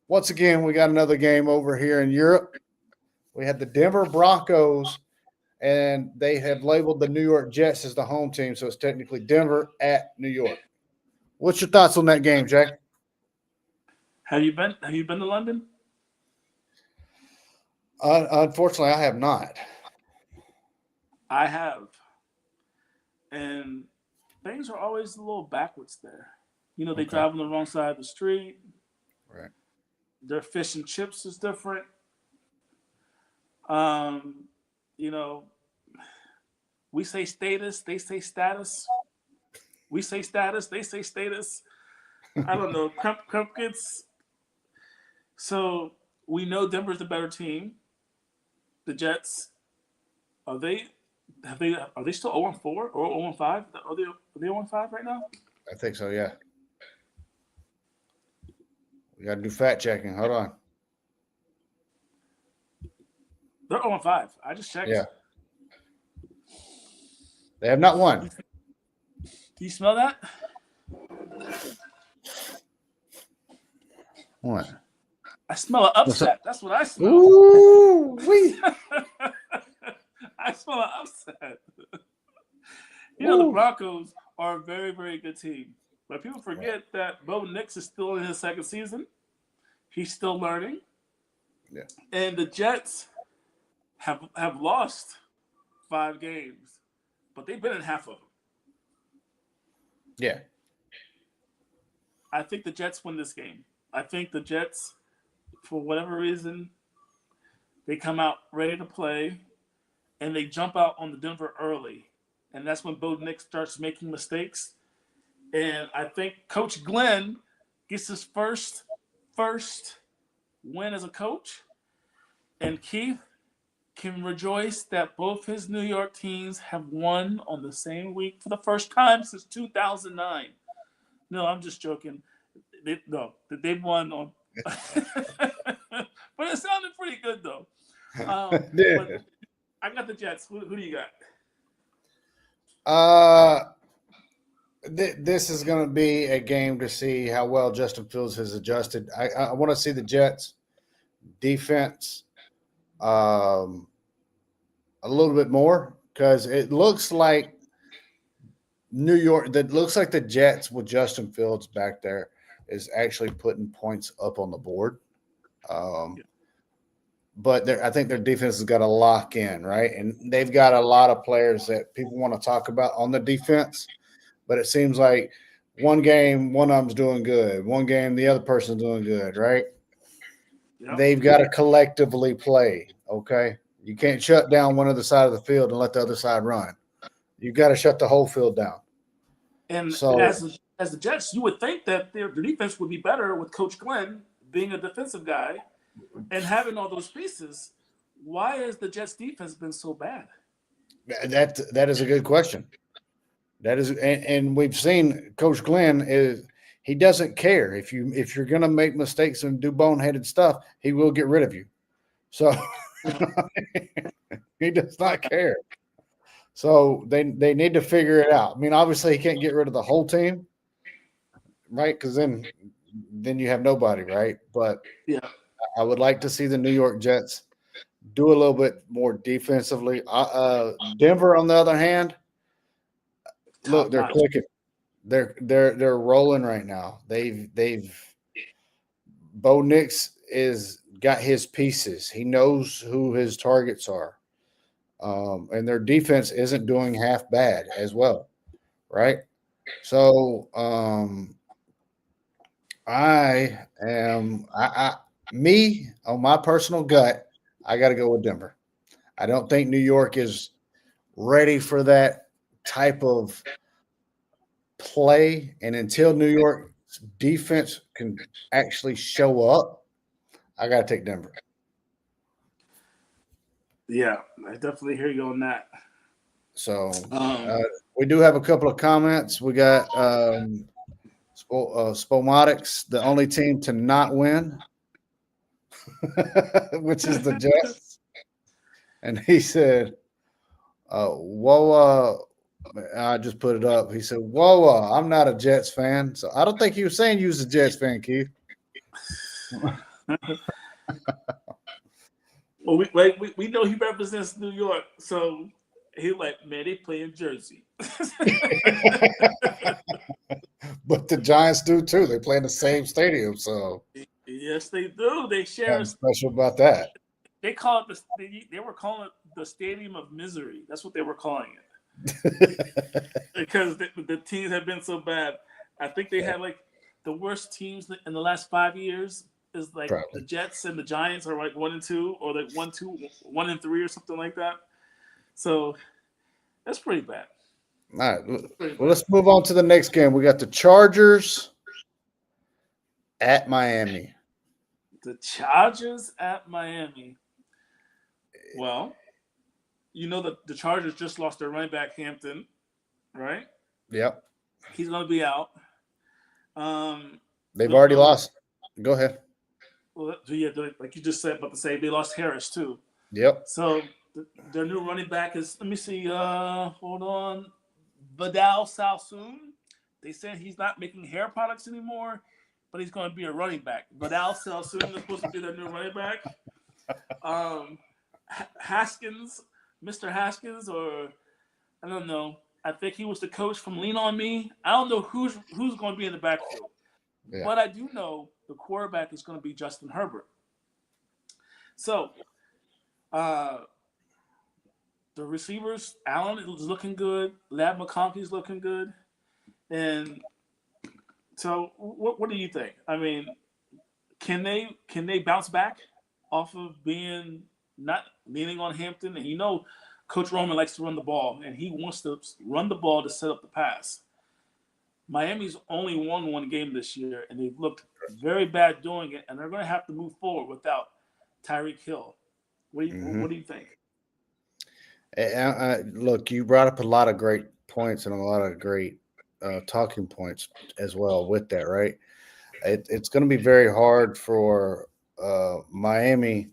Once again, we got another game over here in Europe. We had the Denver Broncos, and they have labeled the New York Jets as the home team, so it's technically Denver at New York. What's your thoughts on that game, Jack? Have you been? Have you been to London? Unfortunately, I have not. I have, and things are always a little backwards there. You know, they Okay. drive on the wrong side of the street. Right. Their fish and chips is different. Um, you know, we say status, they say status. We say status, they say status. I don't know. Crump gets so we know Denver's the better team. The Jets are they Are they still 0-4 or 0-5? Are they 0-5 right now? I think so. Yeah. We got to do fact checking. Hold on. They're 0-5. I just checked. Yeah. They have not won. Do you smell that? What? I smell an What's up? upset. That's what I smell. Ooh, wee. I smell an upset. The Ooh. Broncos are a very, very good team. But people forget that Bo Nix is still in his second season. He's still learning. Yeah. And the Jets have lost 5 games, but they've been in half of them. Yeah. I think the Jets win this game. I think the Jets, for whatever reason, they come out ready to play, and they jump out on the Denver early. And that's when Bo Nix starts making mistakes. And I think Coach Glenn gets his first win as a coach. And Keith can rejoice that both his New York teams have won on the same week for the first time since 2009. No, I'm just joking. They've won on. But it sounded pretty good, though. But I got the Jets. Who do you got? This is going to be a game to see how well Justin Fields has adjusted. I want to see the Jets defense a little bit more because it looks like New York. That looks like the Jets with Justin Fields back there is actually putting points up on the board. But I think their defense has got to lock in, right? And they've got a lot of players that people want to talk about on the defense. But it seems like one game, one of them's doing good. One game, the other person's doing good, right? Yep. They've got to collectively play, okay? You can't shut down one other side of the field and let the other side run. You've got to shut the whole field down. And So, as the Jets, you would think that their defense would be better with Coach Glenn being a defensive guy and having all those pieces. Why has the Jets defense been so bad? that is a good question. That is, and we've seen Coach Glenn he doesn't care if you're going to make mistakes and do boneheaded stuff, he will get rid of you. So he does not care. So they need to figure it out. I mean, obviously he can't get rid of the whole team, right? Because then you have nobody, right? But Yeah. I would like to see the New York Jets do a little bit more defensively. Denver, on the other hand, look, they're clicking. They're rolling right now. They've Bo Nix is got his pieces. He knows who his targets are. And their defense isn't doing half bad as well, right? So me on my personal gut, I got to go with Denver. I don't think New York is ready for that type of play, and until New York's defense can actually show up, I got to take Denver. Yeah, I definitely hear you on that. So we do have a couple of comments. We got Spomotics, the only team to not win, which is the Jets. And he said, whoa, I just put it up. He said, whoa, I'm not a Jets fan. So I don't think he was saying you was a Jets fan, Keith. Well, we know he represents New York, so he like, man, they play in Jersey. But the Giants do too. They play in the same stadium, so yes, they do. They share. nothing special about that. They call it they were calling it the Stadium of Misery. That's what they were calling it because the teams have been so bad. I think they had like the worst teams in the last 5 years. Is like Probably. the Jets and the Giants are like 1 and 2, or like 1 and 3, or something like that. So that's pretty bad. All right. Well, let's move on to the next game. We got the Chargers at Miami. The Chargers at Miami. Well, you know that the Chargers just lost their running back Hampton, right? Yep. He's going to be out. Um, They've we don't already know. lost. Go ahead. Well, yeah, like you just said, about to say they lost Harris too. Yep. So their new running back is. Let me see. Hold on. Vidal Sassoon. They said he's not making hair products anymore, but he's going to be a running back. Vidal Sassoon is supposed to be their new running back. Haskins, Mr. Haskins, or I don't know. I think he was the coach from Lean on Me. I don't know who's going to be in the backfield, Yeah. but I do know the quarterback is going to be Justin Herbert. So, the receivers, Allen is looking good. Lab McConkey's looking good, and so what do you think? I mean, can they bounce back off of being not leaning on Hampton? And you know, Coach Roman likes to run the ball, and he wants to run the ball to set up the pass. Miami's only won one game this year, and they've looked very bad doing it, and they're going to have to move forward without Tyreek Hill. What do you think? Look, you brought up a lot of great points and a lot of great talking points as well with that, right? It's going to be very hard for Miami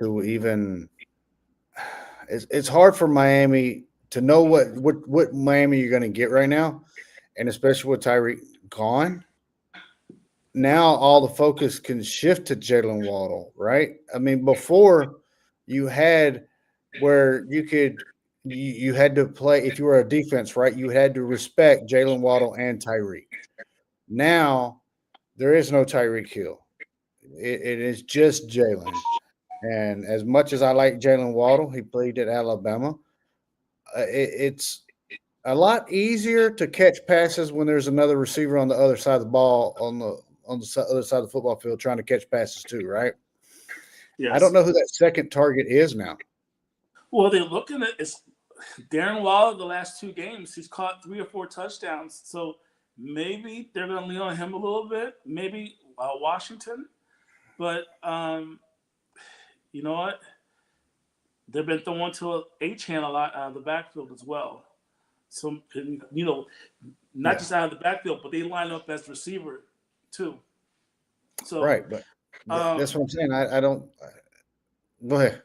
to even. It's hard for Miami to know what Miami you're going to get right now, and especially with Tyreek gone. Now all the focus can shift to Jalen Waddle, right? I mean, before you had where you had to play if you were a defense, right? You had to respect Jalen Waddle and Tyreek. Now there is no Tyreek Hill. It is just Jalen. And as much as I like Jalen Waddle, he played at Alabama. It's a lot easier to catch passes when there's another receiver on the other side of the ball on the other side of the football field trying to catch passes too, right? I don't Yes. know who that second target is now. Well, they're looking at it's Darren Waller. The last two games, he's caught 3 or 4 touchdowns. So maybe they're going to lean on him a little bit. Maybe Washington, but you know what? They've been throwing to H-hand a lot out of the backfield as well. So, you know, not Yeah, just out of the backfield, but they line up as receiver too. So, right. But that's um, what I'm saying. I don't. Go ahead.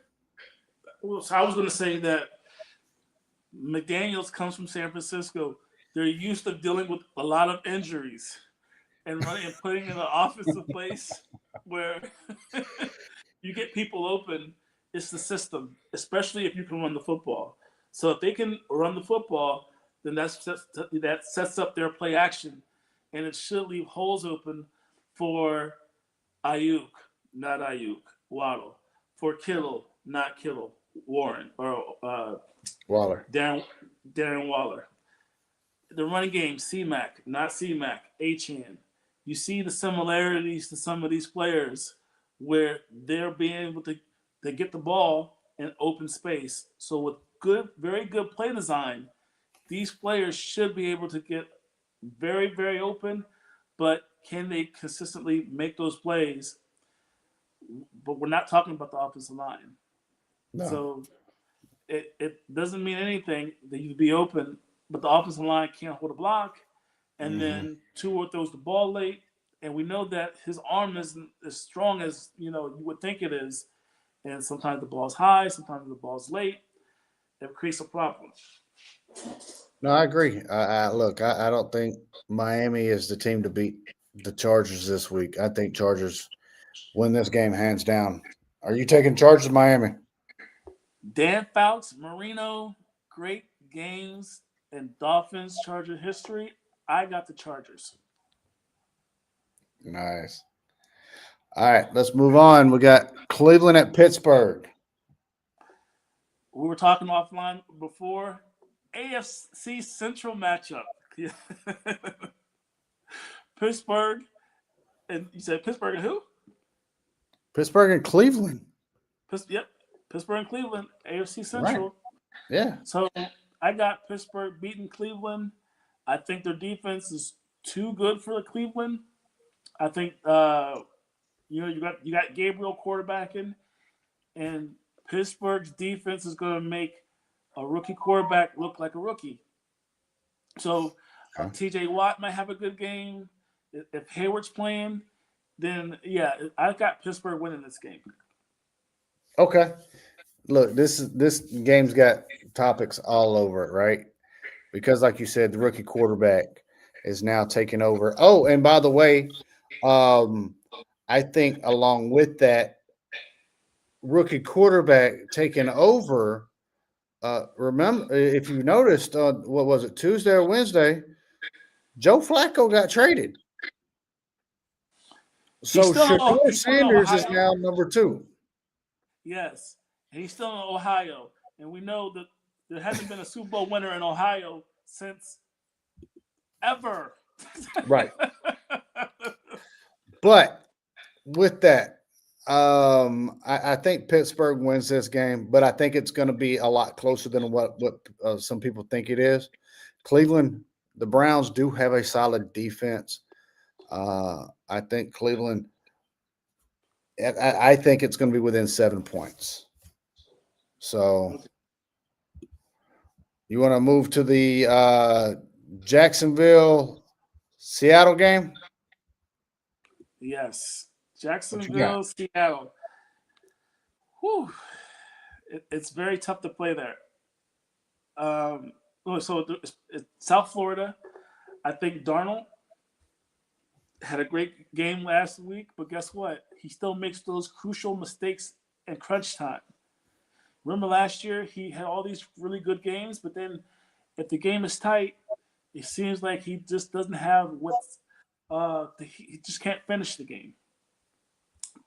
so I was going to say that McDaniels comes from San Francisco. They're used to dealing with a lot of injuries and running and putting in an offensive place where you get people open. It's the system, especially if you can run the football. So if they can run the football, then that sets up their play action, and it should leave holes open for Ayuk, not Ayuk, Waddle, for Kittle, not Kittle, Warren, or Waller. Darren, Darren Waller. The running game, C-Mac, not C-Mac, H-Hand. You see the similarities to some of these players where they're being able to get the ball in open space. So with good, very good play design, these players should be able to get very, very open, but can they consistently make those plays? But we're not talking about the offensive line. No. So it doesn't mean anything that you be open, but the offensive line can't hold a block, and Mm-hmm. then Tua throws the ball late, and we know that his arm isn't as strong as you would think it is, and sometimes the ball's high, sometimes the ball's late. It creates a problem. No, I agree. Look, I don't think Miami is the team to beat the Chargers this week. I think Chargers win this game hands down. Are you taking Chargers, Miami? Dan Fouts, Marino, great games and Dolphins Charger history. I got the Chargers. Nice. All right, let's move on. We got Cleveland at Pittsburgh. We were talking offline before. AFC Central matchup. Pittsburgh and you said Pittsburgh and who? Pittsburgh and Cleveland. Yep, Pittsburgh and Cleveland, AFC Right. Central. Yeah. So I got Pittsburgh beating Cleveland. I think their defense is too good for the Cleveland. I think you got Gabriel quarterbacking, and Pittsburgh's defense is going to make a rookie quarterback look like a rookie. So Okay. TJ Watt might have a good game. If Hayward's playing, then yeah, I got Pittsburgh winning this game. Okay. Look, this game's got topics all over it, right? Because, like you said, the rookie quarterback is now taking over. Oh, and by the way, um, I think along with that rookie quarterback taking over, remember if you noticed, what was it, Tuesday or Wednesday? Joe Flacco got traded, so Shador He's still in Sanders is Ohio. now number 2. Yes, and he's still in Ohio, and we know that there hasn't been a Super Bowl winner in Ohio since ever. Right. But with that, I think Pittsburgh wins this game, but I think it's going to be a lot closer than what some people think it is. Cleveland, the Browns do have a solid defense. I think Cleveland. I think it's going to be within 7 points. So you want to move to the Jacksonville Seattle game? Yes, What you got? Jacksonville, Seattle. Whew. It's very tough to play there. So it's South Florida. I think Darnold had a great game last week, but guess what? He still makes those crucial mistakes in crunch time. Remember last year, he had all these really good games, but then if the game is tight, it seems like he just doesn't have what's he just can't finish the game.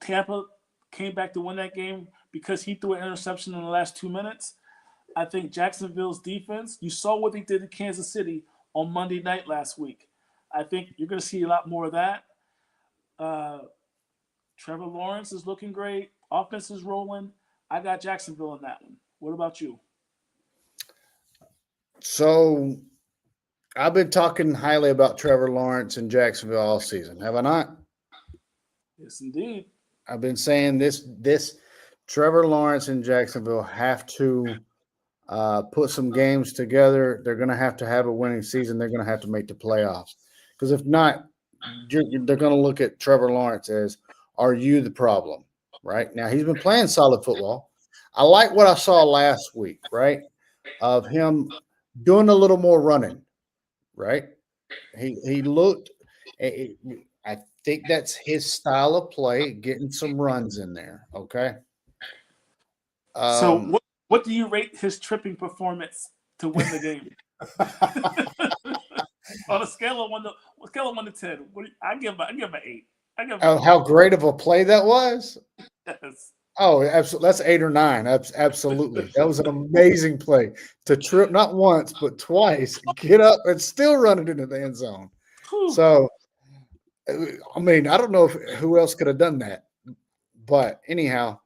Tampa came back to win that game because he threw an interception in the last 2 minutes. I think Jacksonville's defense, you saw what they did in Kansas City on Monday night last week. I think you're going to see a lot more of that. Uh, Trevor Lawrence is looking great. Offense is rolling. I got Jacksonville in that one. What about you? So I've been talking highly about Trevor Lawrence in Jacksonville all season, have I not? Yes, indeed. I've been saying this Trevor Lawrence in Jacksonville have to put some games together. They're going to have a winning season. They're going to have to make the playoffs because if not, they're going to look at Trevor Lawrence as, are you the problem? Right now, he's been playing solid football. I like what I saw last week, right, of him doing a little more running. Right, he looked. I think that's his style of play, getting some runs in there. Okay. So Um, what do you rate his tripping performance to win the game? On a scale of 1 to 10, I give him an 8. I give him an 8. how great of a play that was! Yes. Oh, absolutely. That's 8 or 9. Absolutely, that was an amazing play to trip not once but twice, get up and still run it into the end zone. Whew. So, I mean, I don't know who else could have done that, but anyhow,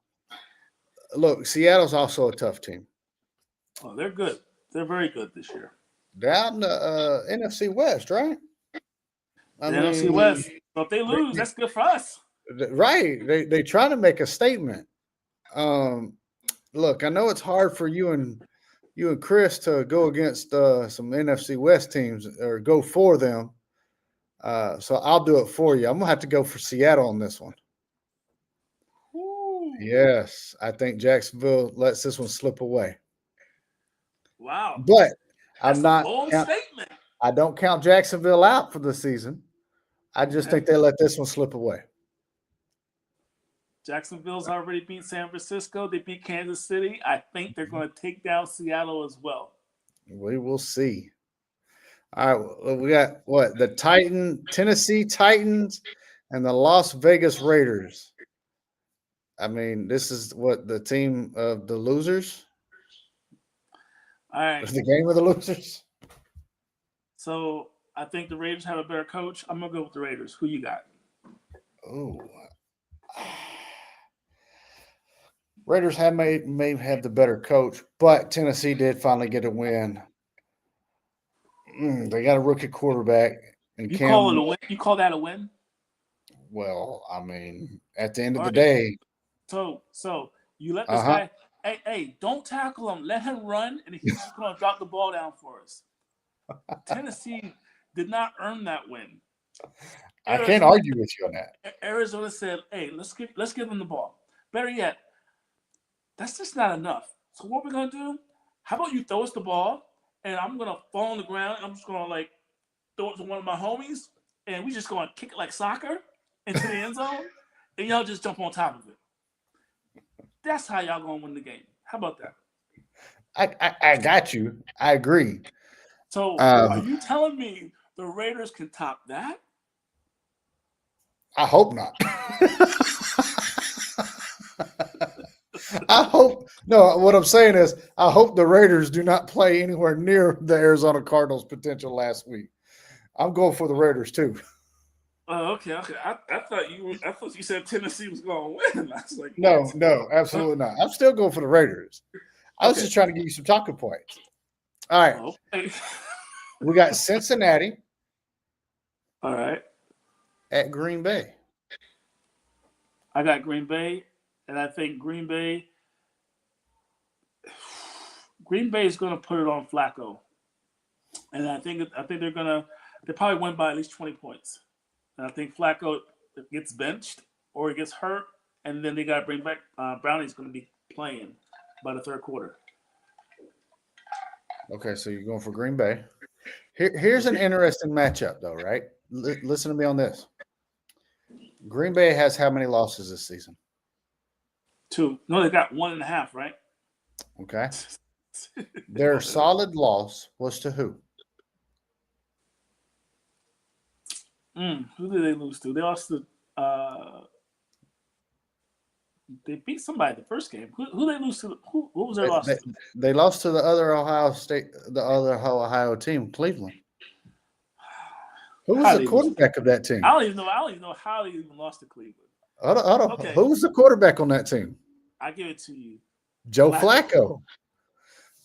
look, Seattle's also a tough team. Oh, they're good. They're very good this year. They're out in the NFC West, right? I The NFC mean, West. So if they lose, that's good for us. right? They try to make a statement. Um, look, I know it's hard for you and Chris to go against some NFC West teams or go for them. So I'll do it for you. I'm gonna have to go for Seattle on this one. Ooh. Yes, I think Jacksonville lets this one slip away. Wow. But I'm That's a not. bold statement. I don't count Jacksonville out for the season. I just think they let this one slip away. Jacksonville's already beat San Francisco. They beat Kansas City. I think they're going to take down Seattle as well. We will see. All right, well, we got what? The Tennessee Titans and the Las Vegas Raiders. I mean, this is what the team of the losers. All right. The game of the losers. So I think the Raiders have a better coach. I'm gonna go with the Raiders. Who you got? Oh, Raiders may have the better coach, but Tennessee did finally get a win. They got a rookie quarterback, and You Cam. call it a win? You call that a win? Well, I mean, at the end of All the right. day. So you let this guy. Hey, don't tackle him. Let him run, and he's just going to drop the ball down for us. Tennessee did not earn that win. I can't argue with you on that. Arizona said, "Hey, let's give them the ball." Better yet, that's just not enough. So what we're gonna do? How about you throw us the ball, and I'm gonna fall on the ground, and I'm just gonna like throw it to one of my homies, and we just gonna kick it like soccer into the end zone, and y'all just jump on top of it. That's how y'all gonna win the game. How about that? I got you. I agree. So are you telling me the Raiders can top that? I hope not. I hope no. What I'm saying is, I hope the Raiders do not play anywhere near the Arizona Cardinals' potential last week. I'm going for the Raiders too. Oh, okay. I thought you said Tennessee was going to win. I was like, No, what? no, absolutely not. I'm still going for the Raiders. I was Okay. just trying to give you some talking points. All right. Okay. We got Cincinnati All right. at Green Bay. I got Green Bay, and I think Green Bay is going to put it on Flacco, and I think they probably win by at least 20 points. And I think Flacco gets benched or he gets hurt, and then they got to bring back Brownie's going to be playing by the third quarter. Okay, so you're going for Green Bay. Here's an interesting matchup, though, right? Listen to me on this. Green Bay has how many losses this season? 2. No, they got 1.5, right? Okay. Their solid loss was to who? Who did they lose to? They lost to. They beat somebody the first game. Who they lose to? Who was their loss to? They lost to the other Ohio team, Cleveland. Who was the quarterback of that team? I don't even know how they even lost to Cleveland. Hold on. Okay. Who was the quarterback on that team? I give it to you. Joe Flacco.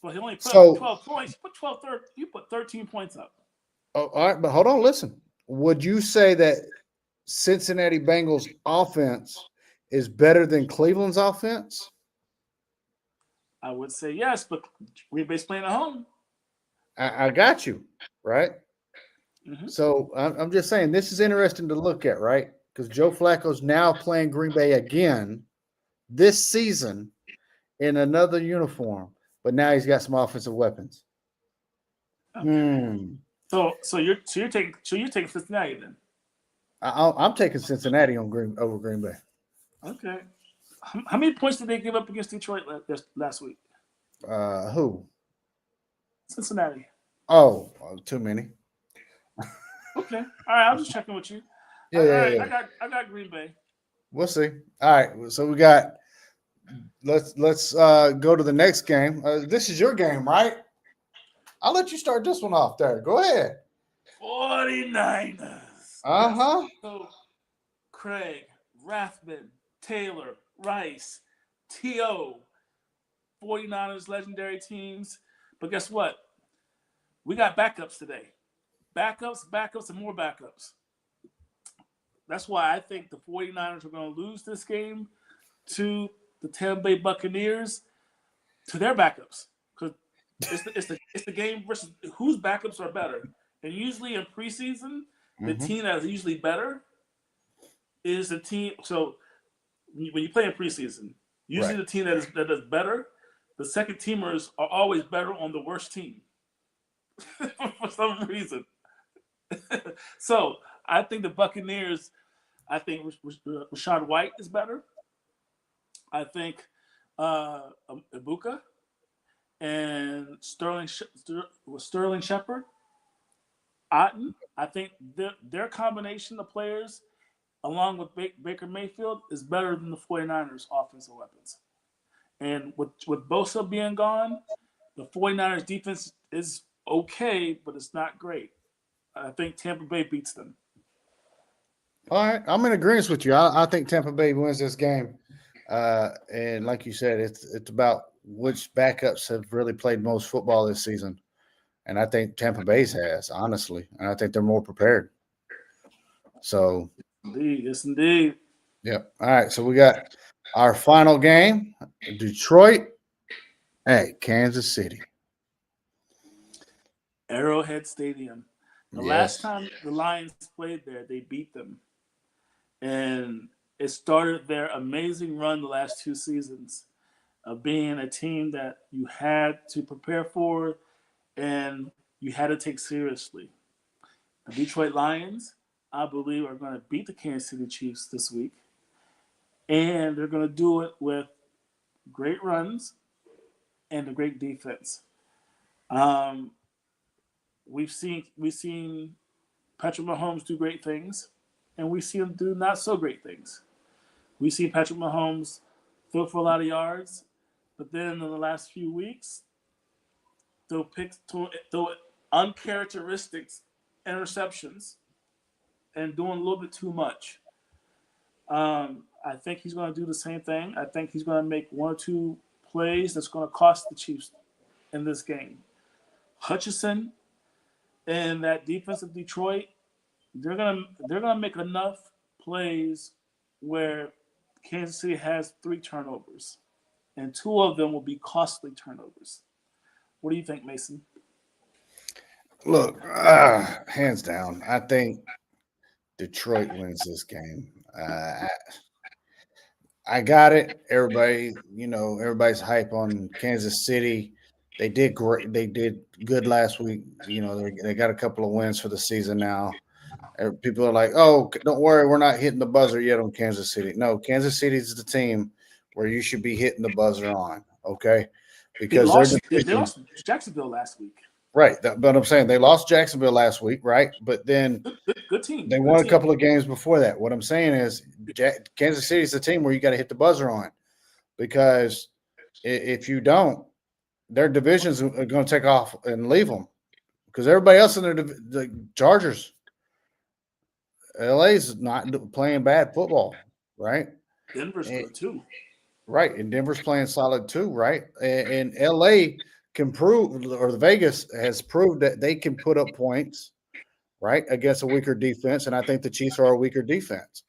But he only put up 12 points. You put 13 points up. Oh, all right, but hold on, listen. Would you say that Cincinnati Bengals offense is better than Cleveland's offense? I would say yes, but Green Bay's playing at home. I got you, right? Mm-hmm. So I'm just saying this is interesting to look at, right? Because Joe Flacco's now playing Green Bay again this season in another uniform, but now he's got some offensive weapons. Okay. So you're taking Cincinnati then? I'm taking Cincinnati over Green Bay. Okay. How many points did they give up against Detroit last week? Who? Cincinnati. Oh, too many. Okay. All right. I'm just checking with you. Yeah. I got Green Bay. We'll see. All right. So we got. Let's go to the next game. This is your game, right? I'll let you start this one off there. Go ahead. 49ers. Uh-huh. So Craig, Rathman, Taylor, Rice, T.O., 49ers legendary teams. But guess what? We got backups today. Backups, and more backups. That's why I think the 49ers are going to lose this game to the Tampa Bay Buccaneers to their backups. Because it's the game versus whose backups are better. And usually in preseason, the team that is usually better is the team. So when you play in preseason, usually the team that is better, the second teamers are always better on the worst team for some reason. So I think the Buccaneers. I think Rashad White is better. I think Ibuka and Sterling Shepard, Otten. I think their combination of players, along with Baker Mayfield, is better than the 49ers' offensive weapons. And with Bosa being gone, the 49ers' defense is okay, but it's not great. I think Tampa Bay beats them. All right. I'm in agreement with you. I think Tampa Bay wins this game. And like you said, it's about which backups have really played most football this season. And I think Tampa Bay's has, honestly. And I think they're more prepared. So. Indeed. Yes, indeed. Yep. All right. So we got our final game, Detroit Hey, Kansas City. Arrowhead Stadium. The last Yes. time the Lions played there, they beat them. And it started their amazing run the last 2 seasons of being a team that you had to prepare for and you had to take seriously. The Detroit Lions, I believe, are going to beat the Kansas City Chiefs this week. And they're going to do it with great runs and a great defense. Um, we've seen Patrick Mahomes do great things, and we've seen him do not so great things. We've seen Patrick Mahomes throw for a lot of yards, but then in the last few weeks, throw uncharacteristic interceptions and doing a little bit too much. I think he's going to do the same thing. I think he's going to make one or two plays that's going to cost the Chiefs in this game. Hutchinson and that defense of Detroit, they're gonna make enough plays where Kansas City has 3 turnovers, and 2 of them will be costly turnovers. What do you think, Mason? Look, hands down, I think Detroit wins this game. I got it. Everybody's hype on Kansas City. They did great. They did good last week. They got a couple of wins for the season now. People are like, "Oh, don't worry, we're not hitting the buzzer yet on Kansas City." No, Kansas City is the team where you should be hitting the buzzer on. Okay, They because their lost. They division, lost Jacksonville last week. right? But I'm saying they lost Jacksonville last week, right? But then Good team. they Good won a team. couple of games before that. What I'm saying is, Kansas City is the team where you got to hit the buzzer on, because if you don't, their divisions are going to take off and leave them, because everybody else in the Chargers, LA's not playing bad football, right? Denver's And, good too. right, and Denver's playing solid too, right? And LA can prove, or the Vegas has proved that they can put up points, right, against a weaker defense, and I think the Chiefs are a weaker defense.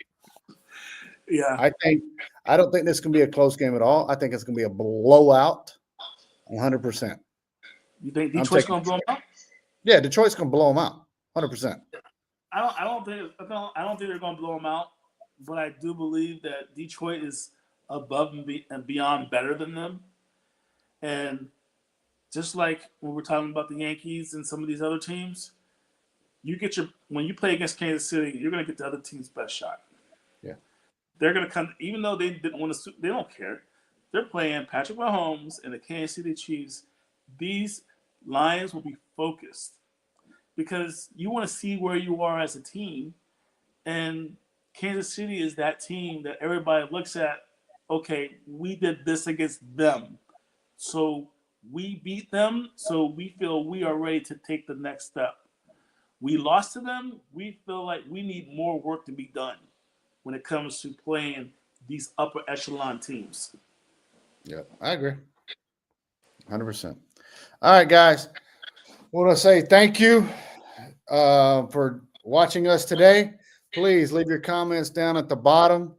Yeah. I don't think this can be a close game at all. I think it's going to be a blowout, 100%. You think I'm Detroit's taking gonna blow them out? Yeah, Detroit's going to blow them out, 100%. I don't think they're gonna blow them out, but I do believe that Detroit is above and beyond better than them. And just like when we're talking about the Yankees and some of these other teams, when you play against Kansas City, you're gonna get the other team's best shot. Yeah. They're gonna come, even though they didn't want to. They don't care. They're playing Patrick Mahomes and the Kansas City Chiefs. These Lions will be focused because you want to see where you are as a team, and Kansas City is that team that everybody looks at. Okay, we did this against them, so we beat them. So we feel we are ready to take the next step. We lost to them. We feel like we need more work to be done when it comes to playing these upper echelon teams. Yeah, I agree. 100%. All right, guys. I want to say thank you for watching us today. Please leave your comments down at the bottom.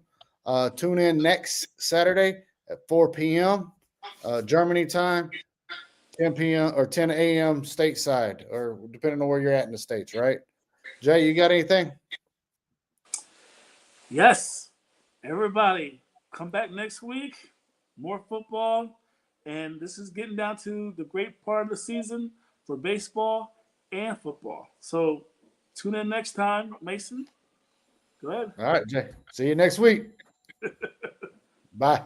Tune in next Saturday at 4 p.m. Germany time, 10 p.m. or 10 a.m. stateside, or depending on where you're at in the States, right? Jay, you got anything? Yes, everybody, come back next week. More football. And this is getting down to the great part of the season for baseball and football. So tune in next time. Mason, go ahead. All right, Jay. See you next week. Bye.